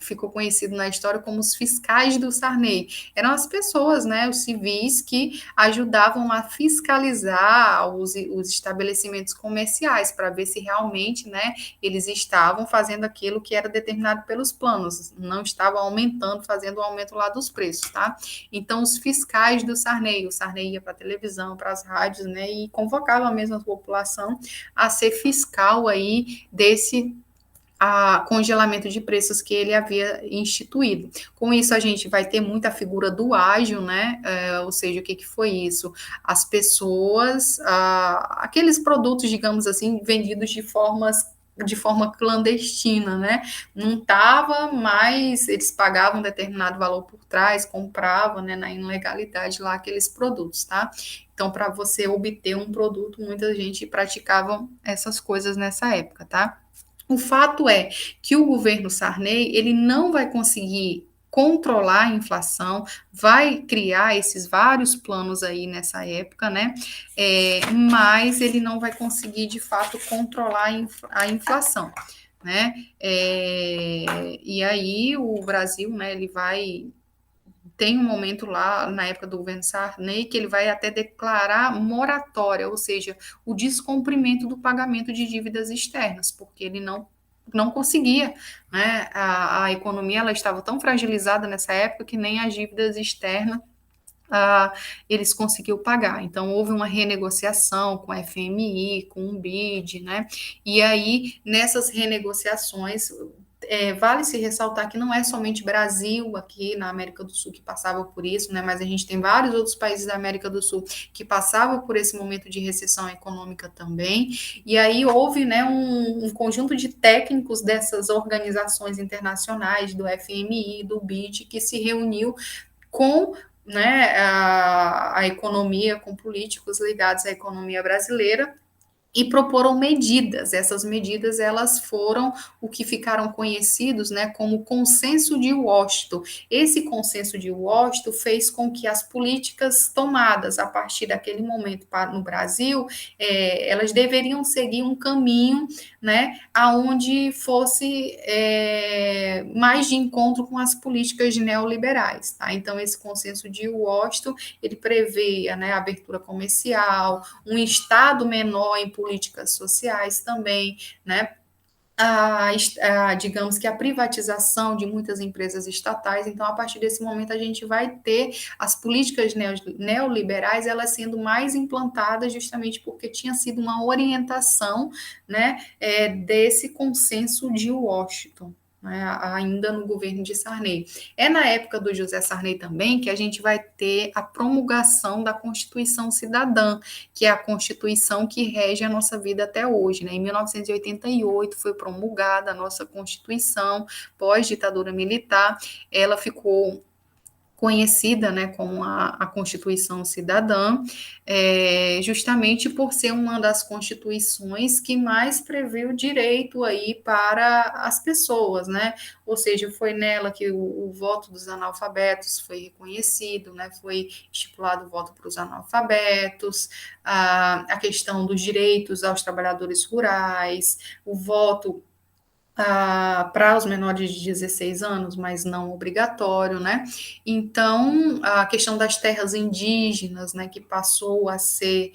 ficou conhecido na história como os fiscais do Sarney. Eram as pessoas, né, os civis que ajudavam a fiscalizar os estabelecimentos comerciais para ver se realmente, né, eles estavam fazendo aquilo que era determinado pelos planos, não estavam aumentando, fazendo o aumento lá dos preços, tá? Então, os fiscais do Sarney, o Sarney ia para a televisão, para as rádios, né, e convocava a mesma população a ser fiscal aí desse congelamento de preços que ele havia instituído. Com isso, a gente vai ter muita figura do ágio, né? Ou seja, o que foi isso? As pessoas, aqueles produtos, digamos assim, vendidos de forma clandestina, né? Não estava, mas eles pagavam um determinado valor por trás, compravam, né, na ilegalidade lá aqueles produtos, tá? Então, para você obter um produto, muita gente praticava essas coisas nessa época, tá? O fato é que o governo Sarney, ele não vai conseguir controlar a inflação, vai criar esses vários planos aí nessa época, né? Mas ele não vai conseguir, de fato, controlar a inflação, né? E aí o Brasil, né, ele vai... Tem um momento lá, na época do governo Sarney, que ele vai até declarar moratória, ou seja, o descumprimento do pagamento de dívidas externas, porque ele não conseguia, né? A economia ela estava tão fragilizada nessa época que nem as dívidas externas eles conseguiu pagar. Então, houve uma renegociação com a FMI, com o BID, né? E aí, nessas renegociações, vale se ressaltar que não é somente Brasil aqui na América do Sul que passava por isso, né? Mas a gente tem vários outros países da América do Sul que passavam por esse momento de recessão econômica também. E aí houve, né, um conjunto de técnicos dessas organizações internacionais, do FMI, do BID, que se reuniu com, né, a economia, com políticos ligados à economia brasileira, e proporam medidas. Essas medidas elas foram o que ficaram conhecidos, né, como consenso de Washington. Esse consenso de Washington fez com que as políticas tomadas a partir daquele momento no Brasil, elas deveriam seguir um caminho, né, aonde fosse mais de encontro com as políticas neoliberais, tá? Então esse consenso de Washington ele previa, né, a abertura comercial, um Estado menor em políticas sociais também, né? Digamos que a privatização de muitas empresas estatais. Então, a partir desse momento, a gente vai ter as políticas neoliberais elas sendo mais implantadas justamente porque tinha sido uma orientação, né, desse consenso de Washington. né, ainda no governo de Sarney. É na época do José Sarney também que a gente vai ter a promulgação da Constituição Cidadã, que é a Constituição que rege a nossa vida até hoje, né? Em 1988 foi promulgada a nossa Constituição, pós-ditadura militar, ela ficou conhecida, né, como a Constituição Cidadã, justamente por ser uma das constituições que mais prevê o direito aí para as pessoas, né, ou seja, foi nela que o voto dos analfabetos foi reconhecido, né, foi estipulado o voto para os analfabetos, a questão dos direitos aos trabalhadores rurais, o voto para os menores de 16 anos, mas não obrigatório, né? Então, a questão das terras indígenas, né, que passou a ser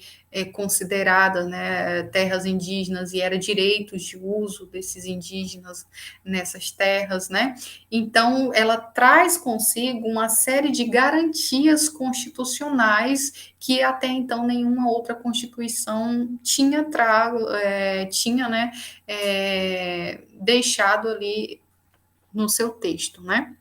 considerada, né, terras indígenas e era direitos de uso desses indígenas nessas terras, né? Então, ela traz consigo uma série de garantias constitucionais que até então nenhuma outra constituição tinha, né, deixado ali no seu texto, né?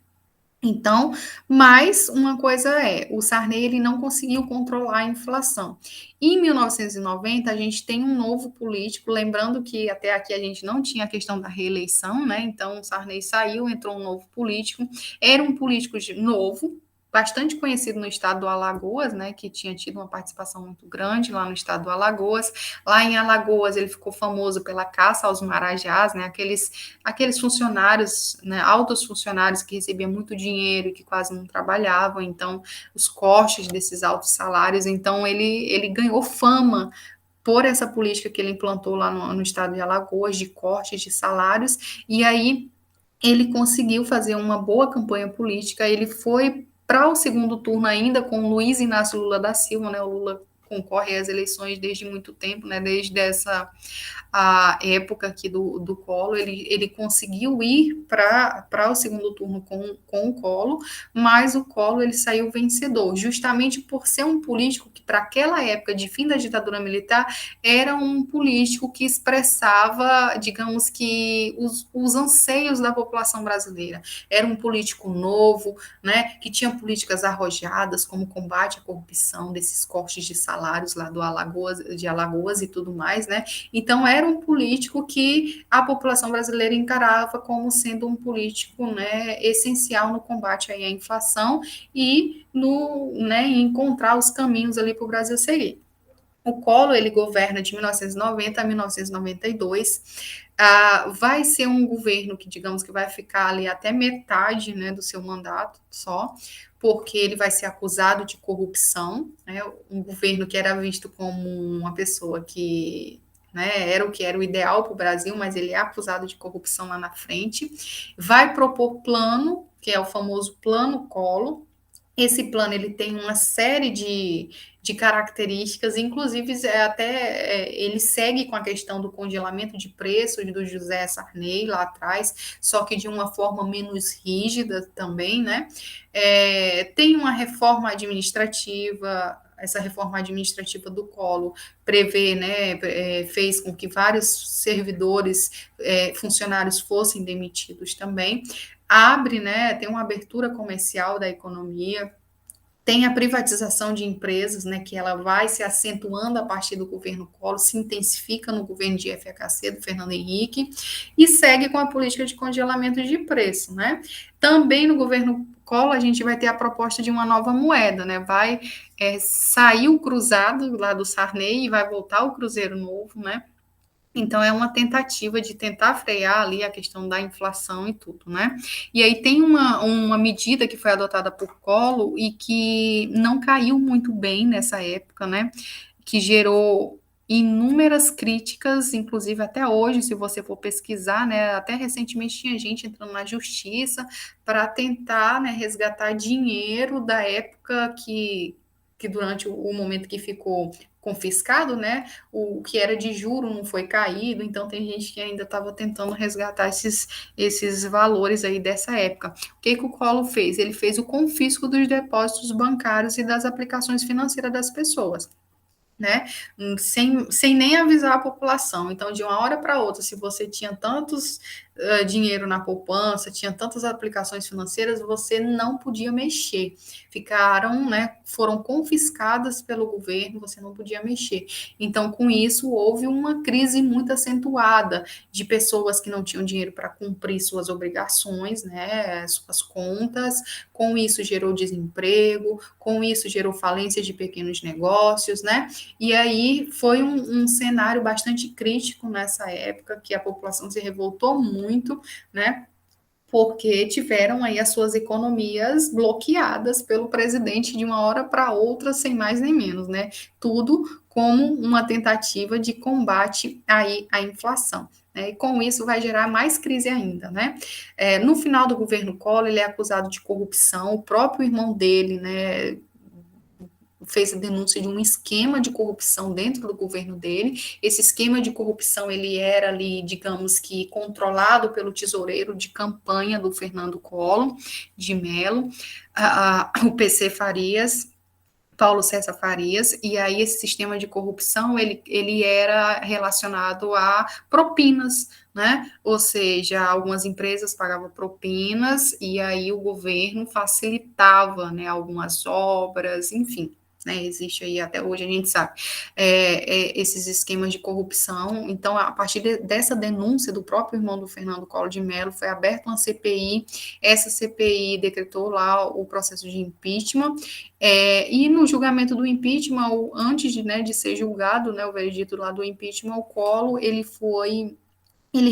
Então, mas uma coisa o Sarney ele não conseguiu controlar a inflação. Em 1990, a gente tem um novo político, lembrando que até aqui a gente não tinha a questão da reeleição, né? Então, o Sarney saiu, entrou um novo político, era um político novo, bastante conhecido no estado do Alagoas, né, que tinha tido uma participação muito grande lá no estado do Alagoas. Lá em Alagoas ele ficou famoso pela caça aos marajás, né, aqueles funcionários, né, altos funcionários que recebiam muito dinheiro e que quase não trabalhavam, então os cortes desses altos salários, então ele ganhou fama por essa política que ele implantou lá no estado de Alagoas, de cortes de salários, e aí ele conseguiu fazer uma boa campanha política, ele foi para o segundo turno ainda com Luiz Inácio Lula da Silva, né? O Lula concorre às eleições desde muito tempo, né? Desde essa época aqui do Collor, ele conseguiu ir para o segundo turno com o Collor, mas o Collor ele saiu vencedor, justamente por ser um político que, para aquela época de fim da ditadura militar, era um político que expressava, digamos que, os anseios da população brasileira. Era um político novo, né, que tinha políticas arrojadas, como combate à corrupção, desses cortes de salários lá de Alagoas e tudo mais, né? Então, era um político que a população brasileira encarava como sendo um político, né, essencial no combate aí à inflação e em encontrar os caminhos ali para o Brasil seguir. O Collor, ele governa de 1990 a 1992, vai ser um governo que, digamos que vai ficar ali até metade, né, do seu mandato só, porque ele vai ser acusado de corrupção, né, um governo que era visto como uma pessoa que, né, era o que era o ideal para o Brasil, mas ele é acusado de corrupção lá na frente, vai propor plano, que é o famoso Plano Collor. Esse plano ele tem uma série de características, inclusive ele segue com a questão do congelamento de preços do José Sarney lá atrás, só que de uma forma menos rígida também, né? Tem uma reforma administrativa. Essa reforma administrativa do Collor prevê, né, fez com que vários servidores, funcionários fossem demitidos também. Abre, né, tem uma abertura comercial da economia, tem a privatização de empresas, né, que ela vai se acentuando a partir do governo Collor, se intensifica no governo de FHC, do Fernando Henrique, e segue com a política de congelamento de preço, né? Também no governo Collor a gente vai ter a proposta de uma nova moeda, né? Vai sair o cruzado lá do Sarney e vai voltar o cruzeiro novo, né? Então, é uma tentativa de tentar frear ali a questão da inflação e tudo, né? E aí tem uma medida que foi adotada por Collor e que não caiu muito bem nessa época, né? Que gerou inúmeras críticas, inclusive até hoje, se você for pesquisar, né? Até recentemente tinha gente entrando na justiça para tentar, né, resgatar dinheiro da época que durante o momento que ficou confiscado, né, o que era de juro não foi caído, então tem gente que ainda estava tentando resgatar esses valores aí dessa época. O que o Collor fez? Ele fez o confisco dos depósitos bancários e das aplicações financeiras das pessoas. né? Sem nem avisar a população. Então, de uma hora para outra, se você tinha tantos dinheiro na poupança, tinha tantas aplicações financeiras, você não podia mexer. Ficaram, né? Foram confiscadas pelo governo, você não podia mexer. Então, com isso, houve uma crise muito acentuada de pessoas que não tinham dinheiro para cumprir suas obrigações, né? Suas contas. Com isso, gerou desemprego, com isso, gerou falência de pequenos negócios, né? E aí foi um cenário bastante crítico nessa época, que a população se revoltou muito, né? Porque tiveram aí as suas economias bloqueadas pelo presidente de uma hora para outra, sem mais nem menos, né? Tudo como uma tentativa de combate aí à inflação. Né? E com isso vai gerar mais crise ainda, né? No final do governo Collor, ele é acusado de corrupção, o próprio irmão dele, né, fez a denúncia de um esquema de corrupção dentro do governo dele. Esse esquema de corrupção, ele era ali, digamos que, controlado pelo tesoureiro de campanha do Fernando Collor de Mello, o PC Farias, Paulo César Farias, e aí esse sistema de corrupção, ele era relacionado a propinas, né? Ou seja, algumas empresas pagavam propinas e aí o governo facilitava, né, algumas obras, enfim. Né, existe aí até hoje, a gente sabe, esses esquemas de corrupção. Então, a partir dessa denúncia do próprio irmão do Fernando Collor de Mello, foi aberta uma CPI, essa CPI decretou lá o processo de impeachment, e no julgamento do impeachment, antes de ser julgado, né, o veredito lá do impeachment, o Collor, ele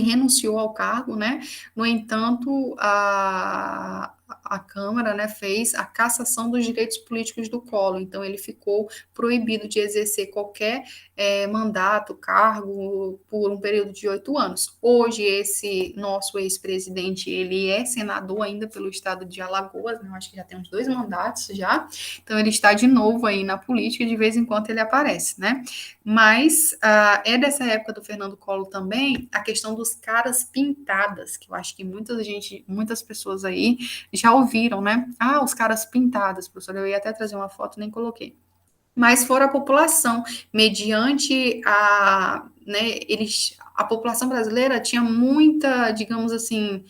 renunciou ao cargo, né? No entanto, a Câmara, né, fez a cassação dos direitos políticos do Collor, então ele ficou proibido de exercer qualquer mandato, cargo, por um período de 8 anos. Hoje, esse nosso ex-presidente, ele é senador ainda pelo estado de Alagoas, né, eu acho que já tem uns 2 mandatos já, então ele está de novo aí na política, de vez em quando ele aparece, né? Mas é dessa época do Fernando Collor também a questão dos caras pintadas, que eu acho que muitas pessoas aí já ouviram, né? Ah, os caras pintadas, professor, eu ia até trazer uma foto, nem coloquei. Mas fora a população, mediante né, a população brasileira tinha muita, digamos assim,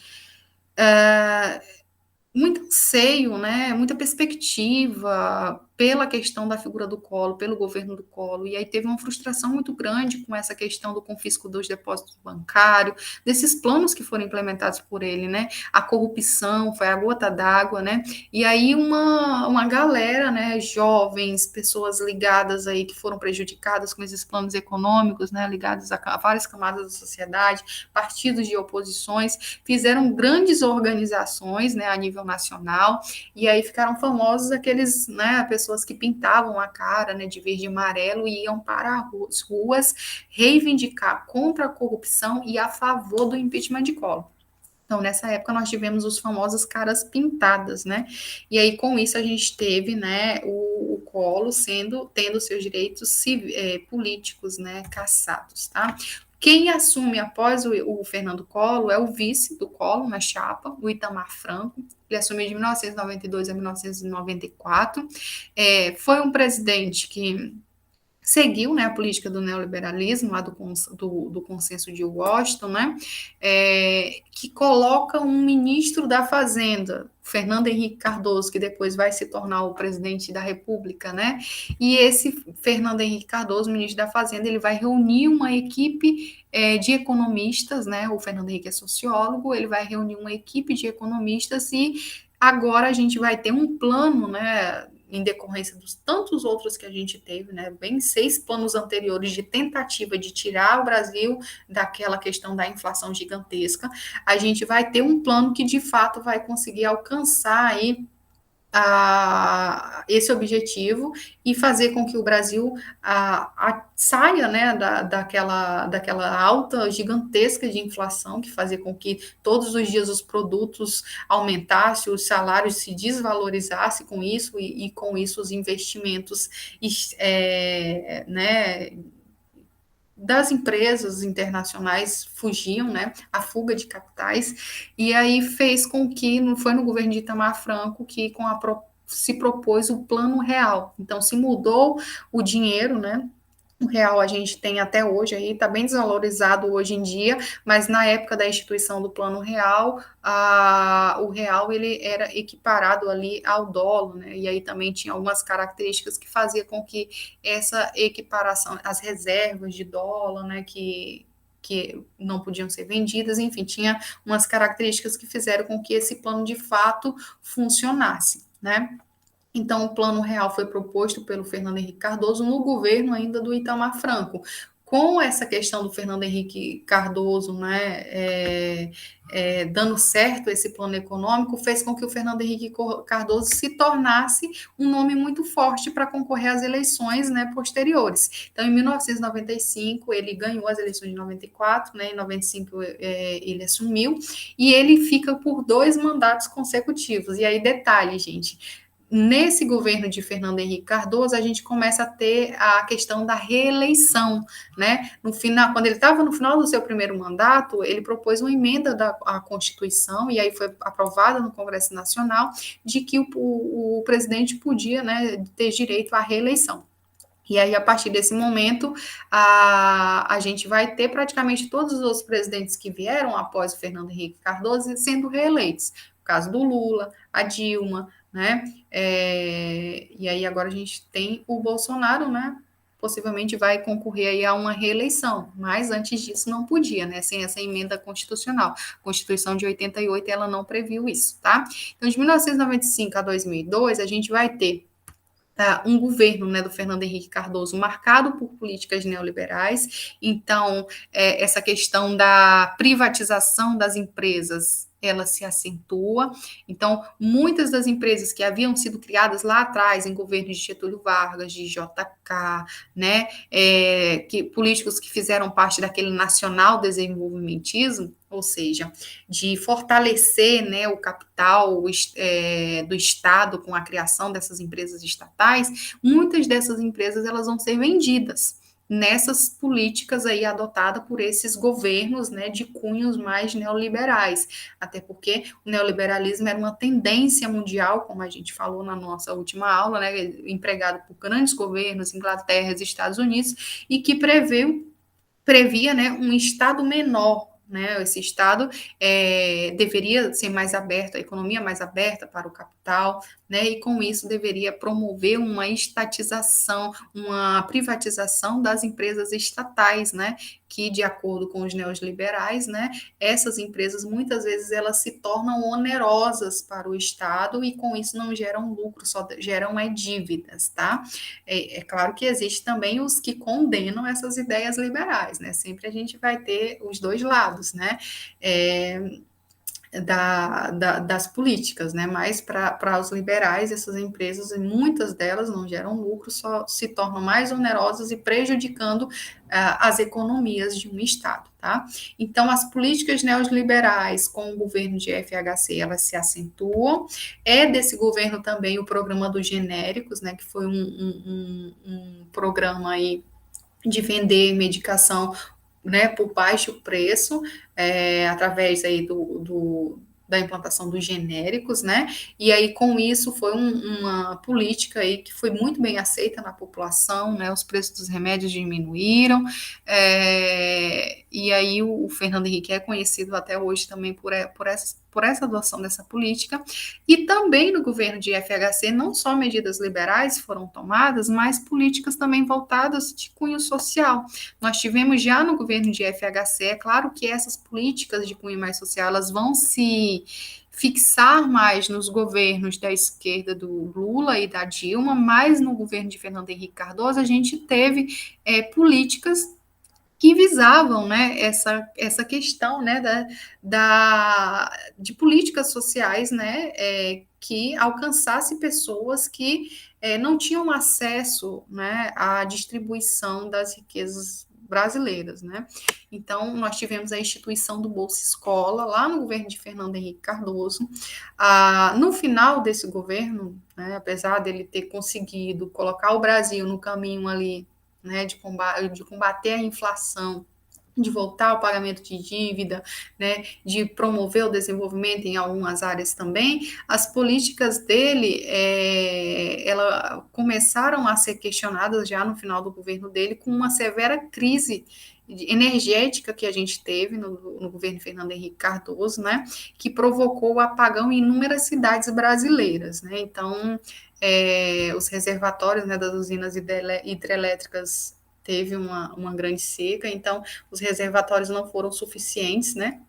muito anseio, né, muita perspectiva pela questão da figura do Collor, pelo governo do Collor, e aí teve uma frustração muito grande com essa questão do confisco dos depósitos bancários, desses planos que foram implementados por ele, né, a corrupção foi a gota d'água, né, e aí uma galera, né, jovens, pessoas ligadas aí, que foram prejudicadas com esses planos econômicos, né, ligados a várias camadas da sociedade, partidos de oposições, fizeram grandes organizações, né, a nível nacional, e aí ficaram famosos aqueles, né, pessoas que pintavam a cara, né, de verde e amarelo e iam para as ruas reivindicar contra a corrupção e a favor do impeachment de Collor. Então, nessa época, nós tivemos os famosos caras pintadas, né? E aí, com isso, a gente teve, né, o Collor tendo seus direitos políticos, né, cassados, tá? Quem assume após o Fernando Collor é o vice do Collor na chapa, o Itamar Franco. Ele assumiu de 1992 a 1994. Foi um presidente que seguiu, né, a política do neoliberalismo, lá do consenso de Washington, né, que coloca um ministro da Fazenda, Fernando Henrique Cardoso, que depois vai se tornar o presidente da República, né, e esse Fernando Henrique Cardoso, ministro da Fazenda, ele vai reunir uma equipe de economistas, né, o Fernando Henrique é sociólogo, ele vai reunir uma equipe de economistas e agora a gente vai ter um plano, né, em decorrência dos tantos outros que a gente teve, né, bem 6 planos anteriores de tentativa de tirar o Brasil daquela questão da inflação gigantesca, a gente vai ter um plano que de fato vai conseguir alcançar aí esse objetivo e fazer com que o Brasil saia, né, daquela alta gigantesca de inflação que fazia com que todos os dias os produtos aumentassem, os salários se desvalorizassem com isso e com isso os investimentos, né, das empresas internacionais fugiam, né, a fuga de capitais, e aí fez com que, não foi no governo de Itamar Franco que se propôs o plano real, então se mudou o dinheiro, né, O real a gente tem até hoje aí, está bem desvalorizado hoje em dia, mas na época da instituição do Plano Real, o real ele era equiparado ali ao dólar, né? E aí também tinha algumas características que fazia com que essa equiparação, as reservas de dólar, né, que não podiam ser vendidas, enfim, tinha umas características que fizeram com que esse plano de fato funcionasse, né? Então, o Plano Real foi proposto pelo Fernando Henrique Cardoso no governo ainda do Itamar Franco. Com essa questão do Fernando Henrique Cardoso, né, dando certo esse plano econômico, fez com que o Fernando Henrique Cardoso se tornasse um nome muito forte para concorrer às eleições, né, posteriores. Então, em 1995, ele ganhou as eleições de 94, né, em 95 ele assumiu, e ele fica por 2 mandatos consecutivos. E aí, detalhe, gente, nesse governo de Fernando Henrique Cardoso, a gente começa a ter a questão da reeleição, né? No final, quando ele estava no final do seu primeiro mandato, ele propôs uma emenda à Constituição, e aí foi aprovada no Congresso Nacional, de que o presidente podia, né, ter direito à reeleição. E aí, a partir desse momento, a gente vai ter praticamente todos os outros presidentes que vieram após o Fernando Henrique Cardoso sendo reeleitos. O caso do Lula, a Dilma, né? E aí agora a gente tem o Bolsonaro, né? Possivelmente vai concorrer aí a uma reeleição, mas antes disso não podia, né? Sem essa emenda constitucional. A Constituição de 88, ela não previu isso, tá? Então, de 1995 a 2002, a gente vai ter um governo, né, do Fernando Henrique Cardoso marcado por políticas neoliberais. Então, essa questão da privatização das empresas, ela se acentua. Então, muitas das empresas que haviam sido criadas lá atrás, em governos de Getúlio Vargas, de JK, né, políticos que fizeram parte daquele nacional desenvolvimentismo, ou seja, de fortalecer, né, o capital do Estado com a criação dessas empresas estatais, muitas dessas empresas elas vão ser vendidas nessas políticas aí adotadas por esses governos, né, de cunhos mais neoliberais, até porque o neoliberalismo era uma tendência mundial, como a gente falou na nossa última aula, né, empregado por grandes governos, Inglaterra e Estados Unidos, e que previa, né, um Estado menor, né? Esse Estado deveria ser mais aberto, a economia mais aberta para o capital, né? E com isso deveria promover uma estatização, uma privatização das empresas estatais, né? Que, de acordo com os neoliberais, né, essas empresas muitas vezes elas se tornam onerosas para o Estado e com isso não geram lucro, só geram dívidas, tá? É claro que existe também os que condenam essas ideias liberais, né? Sempre a gente vai ter os dois lados, né? Das políticas, né? Mas para os liberais, essas empresas, e muitas delas não geram lucro, só se tornam mais onerosas e prejudicando as economias de um Estado, tá? Então, as políticas neoliberais com o governo de FHC, elas se acentuam. É desse governo também o programa dos genéricos, né? Que foi um programa aí de vender medicação, né, por baixo preço, através aí da implantação dos genéricos, né, e aí com isso foi uma política aí que foi muito bem aceita na população, né, os preços dos remédios diminuíram, e aí o Fernando Henrique é conhecido até hoje também por essa adoção dessa política, e também no governo de FHC, não só medidas liberais foram tomadas, mas políticas também voltadas de cunho social. Nós tivemos já no governo de FHC, é claro que essas políticas de cunho mais social, elas vão se fixar mais nos governos da esquerda do Lula e da Dilma, mas no governo de Fernando Henrique Cardoso a gente teve políticas que visavam, né, essa questão, né, de políticas sociais, né, que alcançasse pessoas que não tinham acesso, né, à distribuição das riquezas brasileiras, né? Então, nós tivemos a instituição do Bolsa Escola, lá no governo de Fernando Henrique Cardoso. No final desse governo, né, apesar dele ter conseguido colocar o Brasil no caminho ali, né, de combater a inflação de voltar ao pagamento de dívida, né, de promover o desenvolvimento em algumas áreas também, as políticas dele ela começaram a ser questionadas já no final do governo dele, com uma severa crise energética que a gente teve no governo Fernando Henrique Cardoso, né, que provocou o apagão em inúmeras cidades brasileiras, né, então os reservatórios, né, das usinas hidrelétricas teve uma grande seca, então os reservatórios não foram suficientes, né?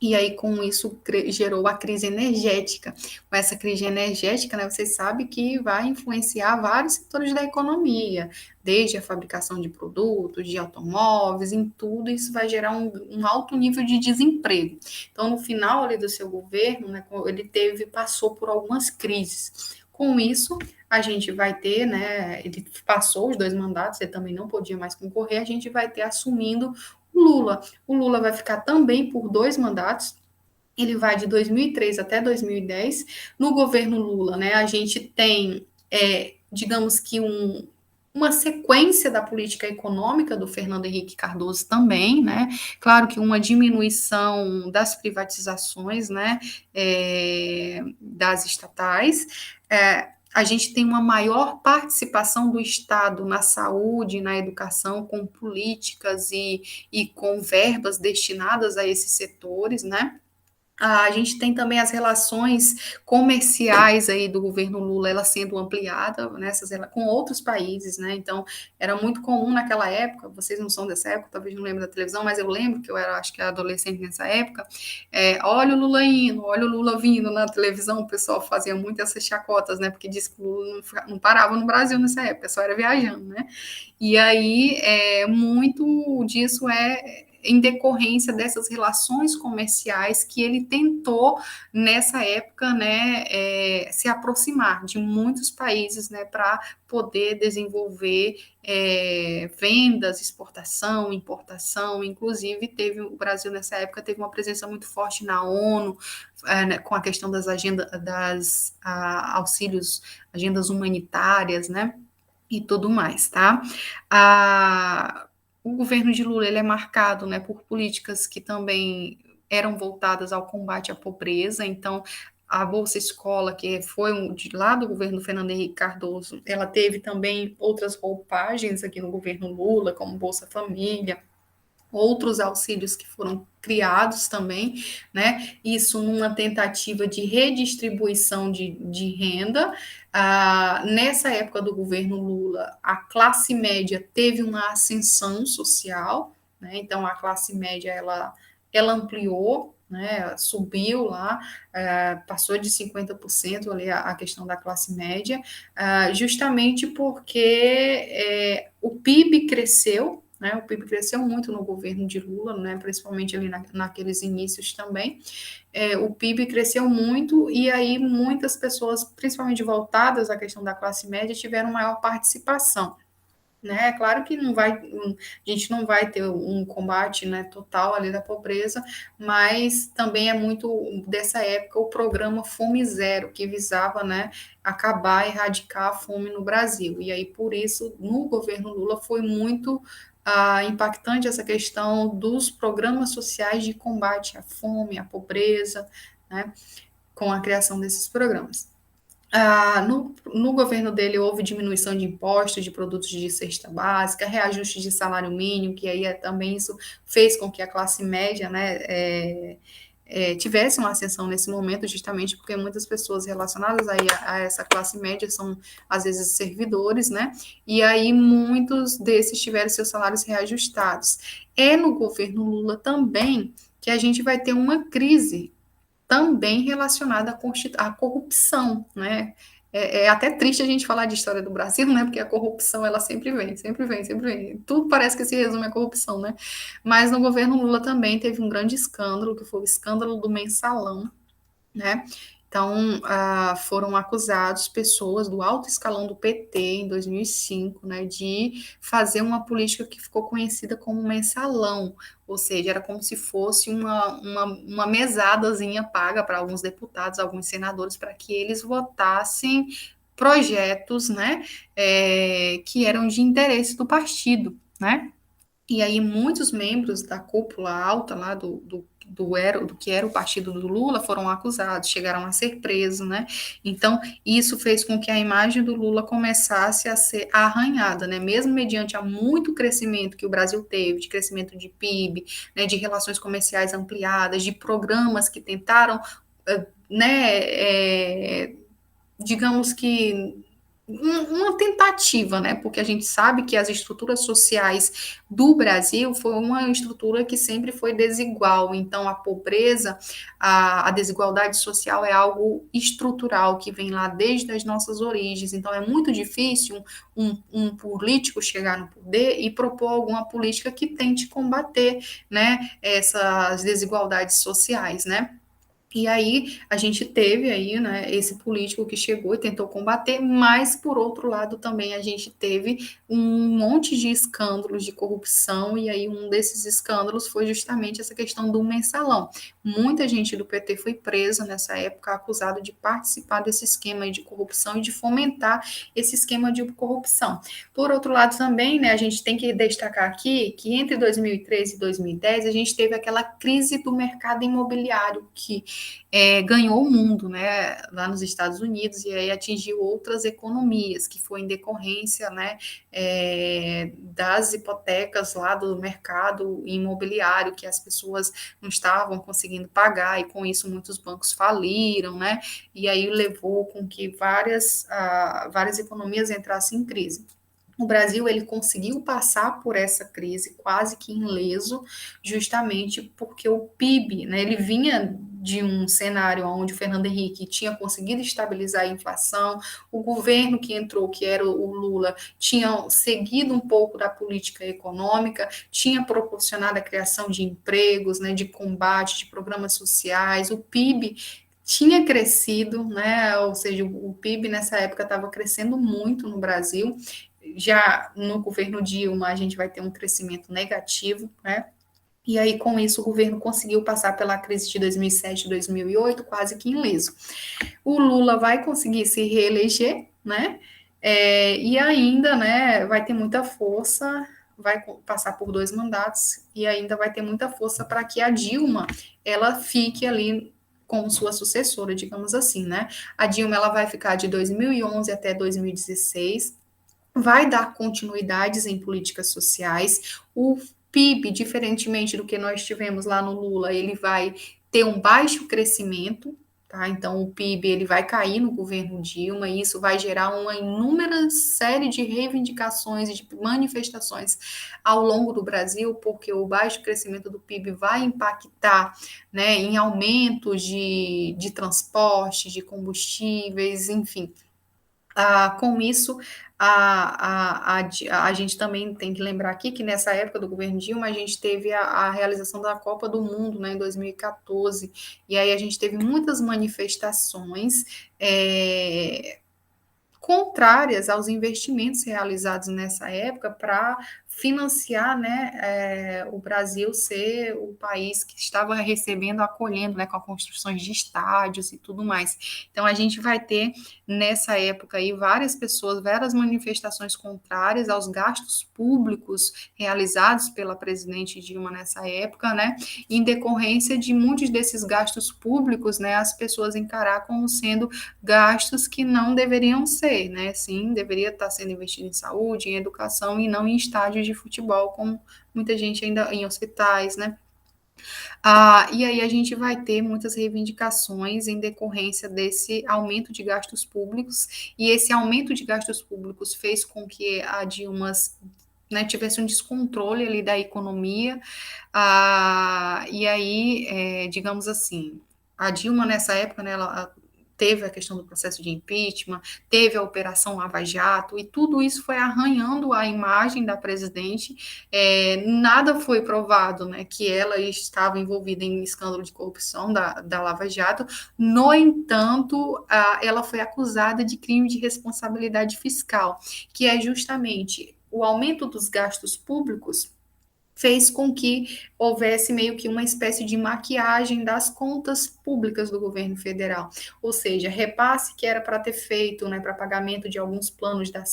E aí, com isso, gerou a crise energética. Com essa crise energética, né, você sabe que vai influenciar vários setores da economia, desde a fabricação de produtos, de automóveis, em tudo, isso vai gerar um alto nível de desemprego. Então, no final ali do seu governo, né, ele passou por algumas crises. Com isso, a gente vai ter, né, ele passou os 2 mandatos, ele também não podia mais concorrer, a gente vai ter assumindo o Lula. O Lula vai ficar também por 2 mandatos, ele vai de 2003 até 2010. No governo Lula, né, a gente tem, digamos que uma sequência da política econômica do Fernando Henrique Cardoso também, né? Claro que uma diminuição das privatizações, né? Das estatais. A gente tem uma maior participação do Estado na saúde, na educação, com políticas e com verbas destinadas a esses setores, né? A gente tem também as relações comerciais aí do governo Lula, ela sendo ampliada nessas com outros países, né? Então, era muito comum naquela época, vocês não são dessa época, talvez não lembrem da televisão, mas eu lembro que eu era, acho que adolescente nessa época, olha o Lula indo, olha o Lula vindo na televisão, o pessoal fazia muito essas chacotas, né? Porque disse que o Lula não parava no Brasil nessa época, só era viajando, né? E aí, muito disso em decorrência dessas relações comerciais que ele tentou, nessa época, né, se aproximar de muitos países, né, para poder desenvolver vendas, exportação, importação, inclusive o Brasil nessa época teve uma presença muito forte na ONU, né, com a questão das auxílios, agendas humanitárias, né, e tudo mais, tá? O governo de Lula ele é marcado, né, por políticas que também eram voltadas ao combate à pobreza, então a Bolsa Escola, que foi de lá do governo Fernando Henrique Cardoso, ela teve também outras roupagens aqui no governo Lula, como Bolsa Família, outros auxílios que foram criados também, né? Isso numa tentativa de redistribuição de renda. Nessa época do governo Lula, a classe média teve uma ascensão social, né? Então a classe média ela ampliou, né, subiu lá, passou de 50% ali a questão da classe média, justamente porque o PIB cresceu, né, o PIB cresceu muito no governo de Lula, né, principalmente ali naqueles inícios também. O PIB cresceu muito e aí muitas pessoas, principalmente voltadas à questão da classe média, tiveram maior participação. Né? Claro que a gente não vai ter um combate, né, total ali da pobreza, mas também é muito dessa época o programa Fome Zero, que visava, né, acabar, erradicar a fome no Brasil. E aí, por isso, no governo Lula foi muito impactante essa questão dos programas sociais de combate à fome, à pobreza, né, com a criação desses programas. No governo dele houve diminuição de impostos de produtos de cesta básica, reajuste de salário mínimo, que aí também isso fez com que a classe média, né, tivesse uma ascensão nesse momento, justamente porque muitas pessoas relacionadas aí a essa classe média são, às vezes, servidores, né, e aí muitos desses tiveram seus salários reajustados. É no governo Lula também que a gente vai ter uma crise também relacionada à corrupção, né? É até triste a gente falar de história do Brasil, né? Porque a corrupção ela sempre vem, sempre vem, sempre vem. Tudo parece que se resume à corrupção, né? Mas no governo Lula também teve um grande escândalo, que foi o escândalo do mensalão, né? Então, foram acusados pessoas do alto escalão do PT em 2005, né, de fazer uma política que ficou conhecida como mensalão, ou seja, era como se fosse uma mesadazinha paga para alguns deputados, alguns senadores, para que eles votassem projetos, né, que eram de interesse do partido, né? E aí muitos membros da cúpula alta lá do que era o partido do Lula foram acusados, chegaram a ser presos, né? Então, isso fez com que a imagem do Lula começasse a ser arranhada, né? Mesmo mediante a muito crescimento que o Brasil teve, de crescimento de PIB, né, de relações comerciais ampliadas, de programas que tentaram, né, digamos que uma tentativa, né? Porque a gente sabe que as estruturas sociais do Brasil foi uma estrutura que sempre foi desigual. Então, a pobreza, a desigualdade social é algo estrutural que vem lá desde as nossas origens. Então, é muito difícil um político chegar no poder e propor alguma política que tente combater, né, essas desigualdades sociais, né? E aí a gente teve aí, né, esse político que chegou e tentou combater, mas por outro lado também a gente teve um monte de escândalos de corrupção, e aí um desses escândalos foi justamente essa questão do mensalão. Muita gente do PT foi presa nessa época, acusado de participar desse esquema de corrupção e de fomentar esse esquema de corrupção. Por outro lado também, né, a gente tem que destacar aqui que entre 2013 e 2010 a gente teve aquela crise do mercado imobiliário que ganhou o mundo, né, lá nos Estados Unidos, e aí atingiu outras economias, que foi em decorrência, né, das hipotecas lá do mercado imobiliário, que as pessoas não estavam conseguindo pagar, e com isso muitos bancos faliram, né, e aí levou com que várias economias entrassem em crise. O Brasil ele conseguiu passar por essa crise quase que ileso, justamente porque o PIB, né, ele vinha de um cenário onde o Fernando Henrique tinha conseguido estabilizar a inflação, o governo que entrou, que era o Lula, tinha seguido um pouco da política econômica, tinha proporcionado a criação de empregos, né, de combate, de programas sociais, o PIB tinha crescido, né, ou seja, o PIB nessa época estava crescendo muito no Brasil. Já no governo Dilma, a gente vai ter um crescimento negativo, né? E aí, com isso, o governo conseguiu passar pela crise de 2007, 2008, quase que ileso. O Lula vai conseguir se reeleger, né? E ainda, né, vai ter muita força, vai passar por 2 mandatos, e ainda vai ter muita força para que a Dilma, ela fique ali como sua sucessora, digamos assim, né? A Dilma, ela vai ficar de 2011 até 2016, vai dar continuidades em políticas sociais. O PIB, diferentemente do que nós tivemos lá no Lula, ele vai ter um baixo crescimento, tá? Então o PIB ele vai cair no governo Dilma e isso vai gerar uma inúmera série de reivindicações e de manifestações ao longo do Brasil, porque o baixo crescimento do PIB vai impactar, né, em aumento de transporte, de combustíveis, enfim. Com isso, a gente também tem que lembrar aqui que nessa época do governo Dilma, a gente teve a realização da Copa do Mundo, né, em 2014, e aí a gente teve muitas manifestações contrárias aos investimentos realizados nessa época para financiar, né, o Brasil ser o país que estava recebendo, acolhendo, né, com as construções de estádios e tudo mais. Então, a gente vai ter, nessa época aí, várias pessoas, várias manifestações contrárias aos gastos públicos realizados pela presidente Dilma nessa época, né, em decorrência de muitos desses gastos públicos, né, as pessoas encarar como sendo gastos que não deveriam ser, né? Sim, deveria estar sendo investido em saúde, em educação e não em estádios de futebol, como muita gente ainda em hospitais, né? E aí a gente vai ter muitas reivindicações em decorrência desse aumento de gastos públicos, e esse aumento de gastos públicos fez com que a Dilma, né, tivesse um descontrole ali da economia, e aí, digamos assim, a Dilma nessa época, né, ela teve a questão do processo de impeachment, teve a Operação Lava Jato, e tudo isso foi arranhando a imagem da presidente. Nada foi provado, né, que ela estava envolvida em escândalo de corrupção da Lava Jato. No entanto, ela foi acusada de crime de responsabilidade fiscal, que é justamente o aumento dos gastos públicos fez com que houvesse meio que uma espécie de maquiagem das contas públicas do governo federal, ou seja, repasse que era para ter feito, né, para pagamento de alguns planos da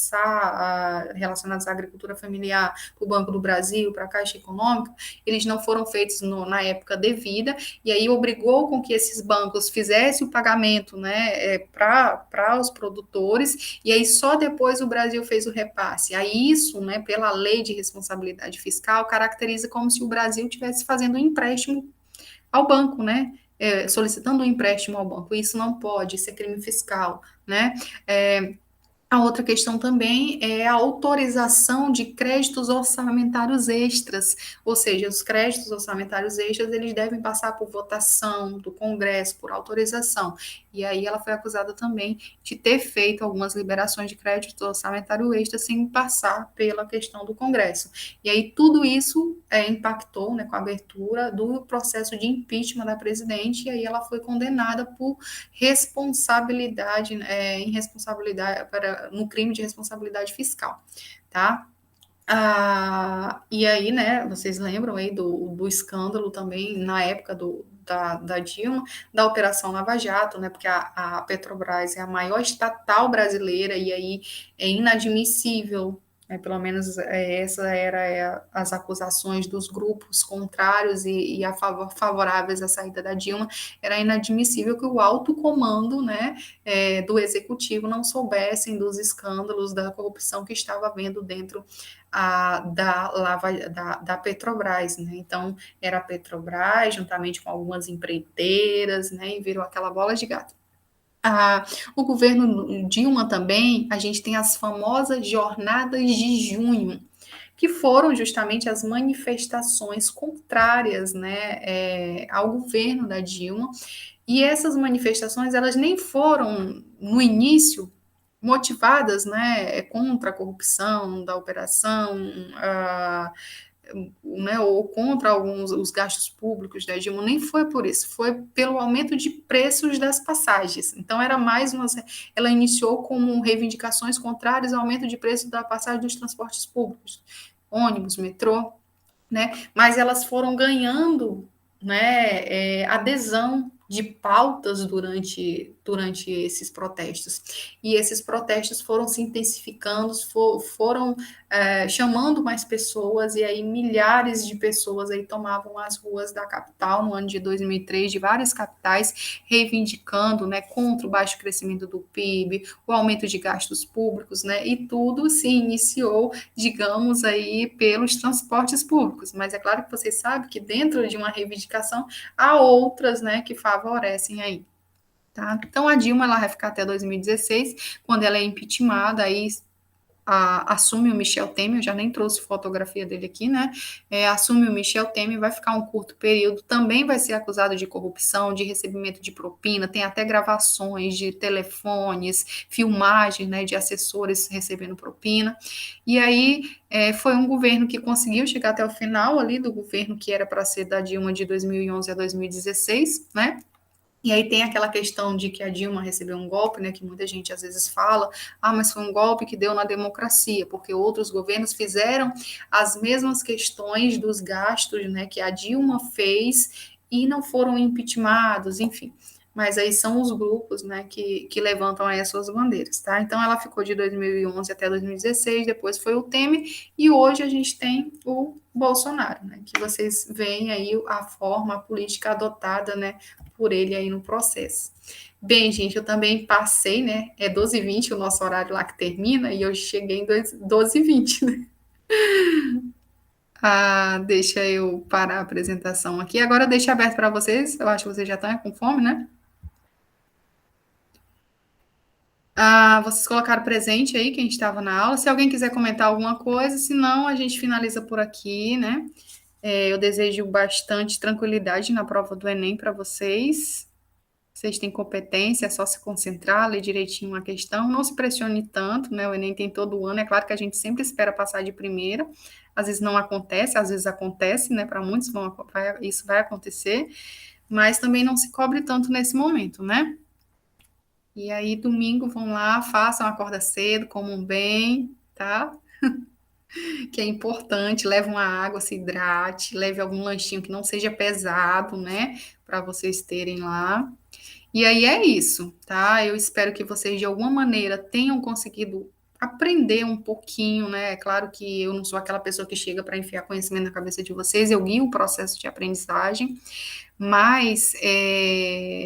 relacionados à agricultura familiar, para o Banco do Brasil, para a Caixa Econômica, eles não foram feitos na época devida, e aí obrigou com que esses bancos fizessem o pagamento, né, para os produtores, e aí só depois o Brasil fez o repasse. Aí isso, né, pela lei de responsabilidade fiscal, caracteriza como se o Brasil estivesse fazendo um empréstimo ao banco, né? Solicitando um empréstimo ao banco. Isso não pode, isso é crime fiscal, né? A outra questão também é a autorização de créditos orçamentários extras, ou seja, os créditos orçamentários extras, eles devem passar por votação do Congresso, por autorização. E aí ela foi acusada também de ter feito algumas liberações de crédito orçamentário extra sem passar pela questão do Congresso. E aí tudo isso impactou, né, com a abertura do processo de impeachment da presidente, e aí ela foi condenada por responsabilidade, em responsabilidade no crime de responsabilidade fiscal, tá? E aí, né, vocês lembram aí do escândalo também, na época da Dilma, da Operação Lava Jato, né, porque a Petrobras é a maior estatal brasileira e aí é inadmissível, pelo menos essa era as acusações dos grupos contrários e favoráveis à saída da Dilma, era inadmissível que o alto comando, né, do executivo não soubessem dos escândalos da corrupção que estava havendo dentro da Petrobras, né? Então, era a Petrobras, juntamente com algumas empreiteiras, né? E virou aquela bola de gato. O governo Dilma também, a gente tem as famosas jornadas de junho, que foram justamente as manifestações contrárias, né, ao governo da Dilma. E essas manifestações, elas nem foram, no início, motivadas, né, contra a corrupção da operação, né, ou contra alguns os gastos públicos da Dilma, nem foi por isso, foi pelo aumento de preços das passagens. Então, era mais uma. Ela iniciou como reivindicações contrárias ao aumento de preço da passagem dos transportes públicos, ônibus, metrô, né? Mas elas foram ganhando, né, adesão de pautas durante esses protestos. E esses protestos foram se intensificando, foram chamando mais pessoas, e aí milhares de pessoas aí tomavam as ruas da capital no ano de 2003, de várias capitais, reivindicando, né, contra o baixo crescimento do PIB, o aumento de gastos públicos, né, e tudo se iniciou, digamos aí, pelos transportes públicos. Mas é claro que vocês sabem que dentro de uma reivindicação há outras, né, que favorecem aí. Tá? Então, a Dilma ela vai ficar até 2016, quando ela é impeachmentada, aí assume o Michel Temer, eu já nem trouxe fotografia dele aqui, né? Assume o Michel Temer, vai ficar um curto período, também vai ser acusado de corrupção, de recebimento de propina, tem até gravações de telefones, filmagens, né, de assessores recebendo propina. E aí foi um governo que conseguiu chegar até o final ali do governo que era para ser da Dilma de 2011 a 2016, né? E aí tem aquela questão de que a Dilma recebeu um golpe, né, que muita gente às vezes fala, mas foi um golpe que deu na democracia, porque outros governos fizeram as mesmas questões dos gastos, né, que a Dilma fez e não foram impeachmentados, enfim. Mas aí são os grupos, né, que levantam aí as suas bandeiras, tá? Então ela ficou de 2011 até 2016, depois foi o Temer, e hoje a gente tem o Bolsonaro, né, que vocês veem aí a forma, a política adotada, né, por ele aí no processo. Bem, gente, eu também passei, né? É 12h20 o nosso horário lá que termina, e eu cheguei em 12h20, né? Deixa eu parar a apresentação aqui. Agora deixa aberto para vocês. Eu acho que vocês já estão com fome, né? Vocês colocaram presente aí, quem estava na aula. Se alguém quiser comentar alguma coisa, senão a gente finaliza por aqui, né? Eu desejo bastante tranquilidade na prova do Enem para vocês. Vocês têm competência, é só se concentrar, ler direitinho uma questão, não se pressione tanto, né? O Enem tem todo ano, é claro que a gente sempre espera passar de primeira, às vezes não acontece, às vezes acontece, né? Para muitos isso vai acontecer, mas também não se cobre tanto nesse momento, né? E aí, domingo, vão lá, façam, acorda cedo, comam bem, tá? que é importante. Leve uma água, se hidrate, leve algum lanchinho que não seja pesado, né? Para vocês terem lá. E aí é isso, tá? Eu espero que vocês, de alguma maneira, tenham conseguido aprender um pouquinho, né? É claro que eu não sou aquela pessoa que chega para enfiar conhecimento na cabeça de vocês, eu guio o processo de aprendizagem, mas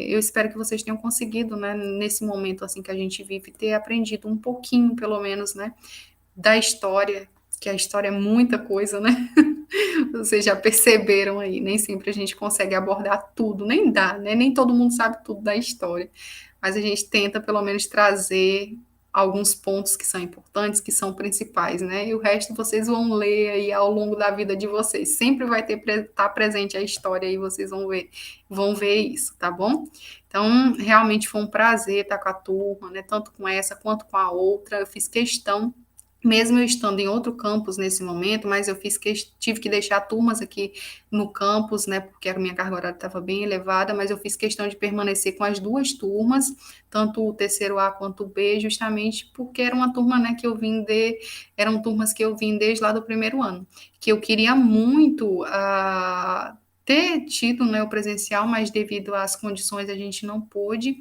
eu espero que vocês tenham conseguido, né, nesse momento assim que a gente vive, ter aprendido um pouquinho, pelo menos, né, da história, que a história é muita coisa, né? Vocês já perceberam aí, nem sempre a gente consegue abordar tudo, nem dá, né? Nem todo mundo sabe tudo da história, mas a gente tenta pelo menos trazer alguns pontos que são importantes, que são principais, né? E o resto vocês vão ler aí ao longo da vida de vocês. Sempre vai ter tá presente a história e vocês vão ver isso, tá bom? Então, realmente foi um prazer estar com a turma, né? Tanto com essa quanto com a outra. Eu fiz questão, mesmo eu estando em outro campus nesse momento, mas tive que deixar turmas aqui no campus, né, porque a minha carga horária estava bem elevada, mas eu fiz questão de permanecer com as duas turmas, tanto o terceiro A quanto o B, justamente porque era uma turma, né, eram turmas que eu vim desde lá do primeiro ano, que eu queria muito ter tido, né, o presencial, mas devido às condições a gente não pôde,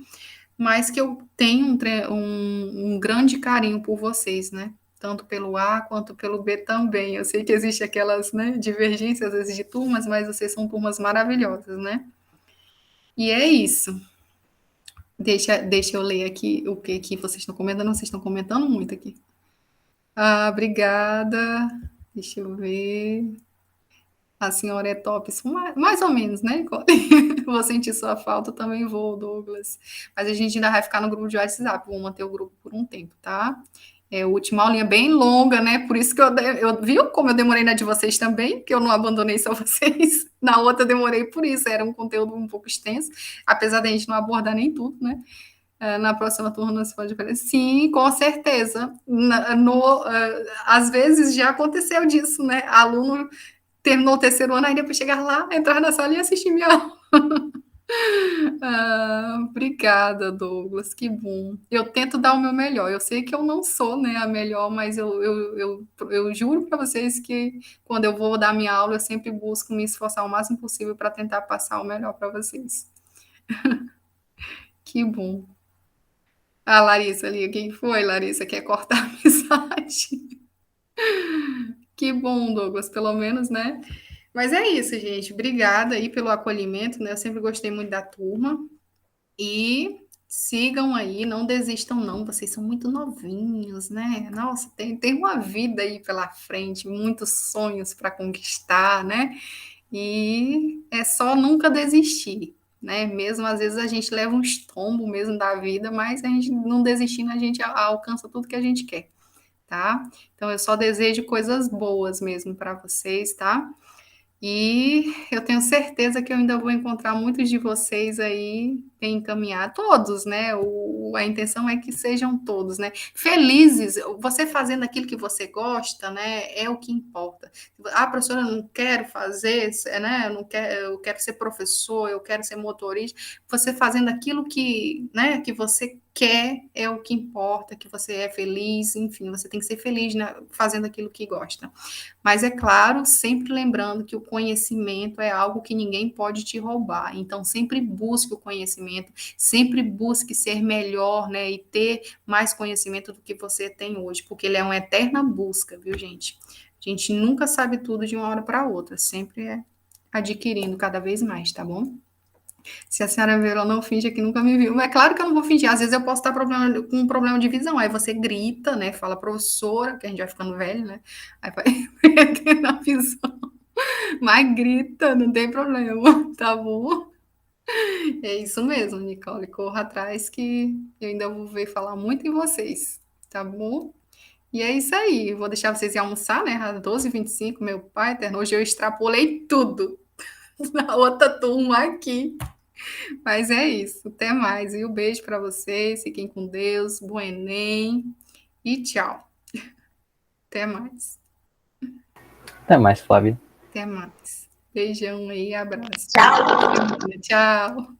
mas que eu tenho um grande carinho por vocês, né? Tanto pelo A quanto pelo B também. Eu sei que existe aquelas, né, divergências às vezes de turmas, mas vocês são turmas maravilhosas, né? E é isso. Deixa eu ler aqui o que vocês estão comentando. Vocês estão comentando muito aqui. Ah, obrigada. Deixa eu ver. A senhora é top, isso mais ou menos, né, Nicole? Vou sentir sua falta, também vou, Douglas. Mas a gente ainda vai ficar no grupo de WhatsApp, vou manter o grupo por um tempo, tá? É a última aulinha bem longa, né? Por isso que eu viu como eu demorei na de vocês também, que eu não abandonei só vocês. Na outra eu demorei por isso, era um conteúdo um pouco extenso, apesar da gente não abordar nem tudo, né? Na próxima turma você pode falar, sim, com certeza. Às vezes já aconteceu disso, né? Aluno terminou o terceiro ano, aí depois chegar lá, entrar na sala e assistir minha aula. Obrigada, Douglas, que bom. Eu tento dar o meu melhor. Eu sei que eu não sou, né, a melhor, mas eu juro para vocês que quando eu vou dar minha aula, eu sempre busco me esforçar o máximo possível para tentar passar o melhor para vocês. Que bom. Ah, Larissa ali, o que foi, Larissa? Quer cortar a amizade? Que bom, Douglas, pelo menos, né? Mas é isso, gente. Obrigada aí pelo acolhimento, né? Eu sempre gostei muito da turma. E sigam aí, não desistam, não. Vocês são muito novinhos, né? Nossa, tem uma vida aí pela frente, muitos sonhos para conquistar, né? E é só nunca desistir, né? Mesmo às vezes a gente leva uns tombos mesmo da vida, mas a gente não desistindo, a gente alcança tudo que a gente quer, tá? Então eu só desejo coisas boas mesmo para vocês, tá? E eu tenho certeza que eu ainda vou encontrar muitos de vocês aí bem encaminhados, todos, né? A intenção é que sejam todos, né? Felizes, você fazendo aquilo que você gosta, né? É o que importa. Ah, professora, eu não quero fazer, né? Eu quero ser professor, eu quero ser motorista. Você fazendo aquilo que, né, que você quer é o que importa, que você é feliz, enfim, você tem que ser feliz, né, fazendo aquilo que gosta. Mas é claro, sempre lembrando que o conhecimento é algo que ninguém pode te roubar. Então, sempre busque o conhecimento, sempre busque ser melhor, né? E ter mais conhecimento do que você tem hoje, porque ele é uma eterna busca, viu, gente? A gente nunca sabe tudo de uma hora para outra, sempre é adquirindo cada vez mais, tá bom? Se a senhora vê, ela não finge que nunca me viu. Mas é claro que eu não vou fingir. Às vezes eu posso estar com um problema de visão. Aí você grita, né? Fala, professora, que a gente vai ficando velho, né? Aí vai perdendo a visão. Mas grita, não tem problema, tá bom? É isso mesmo, Nicole. Corra atrás que eu ainda vou ver falar muito em vocês, tá bom? E é isso aí. Vou deixar vocês ir almoçar, né? Às 12h25, meu pai eterno. Hoje eu extrapolei tudo na outra turma aqui. Mas é isso. Até mais. E um beijo para vocês. Fiquem com Deus. Bom Enem. E tchau. Até mais.
Até mais, Flávio.
Até mais. Beijão aí. Abraço.
Tchau.
Tchau.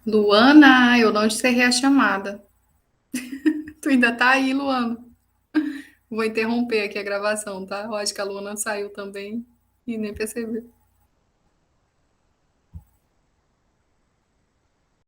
Luana, eu não encerrei a chamada. Tu ainda tá aí, Luana? Vou interromper aqui a gravação, tá? Eu acho que a Luana saiu também e nem percebeu.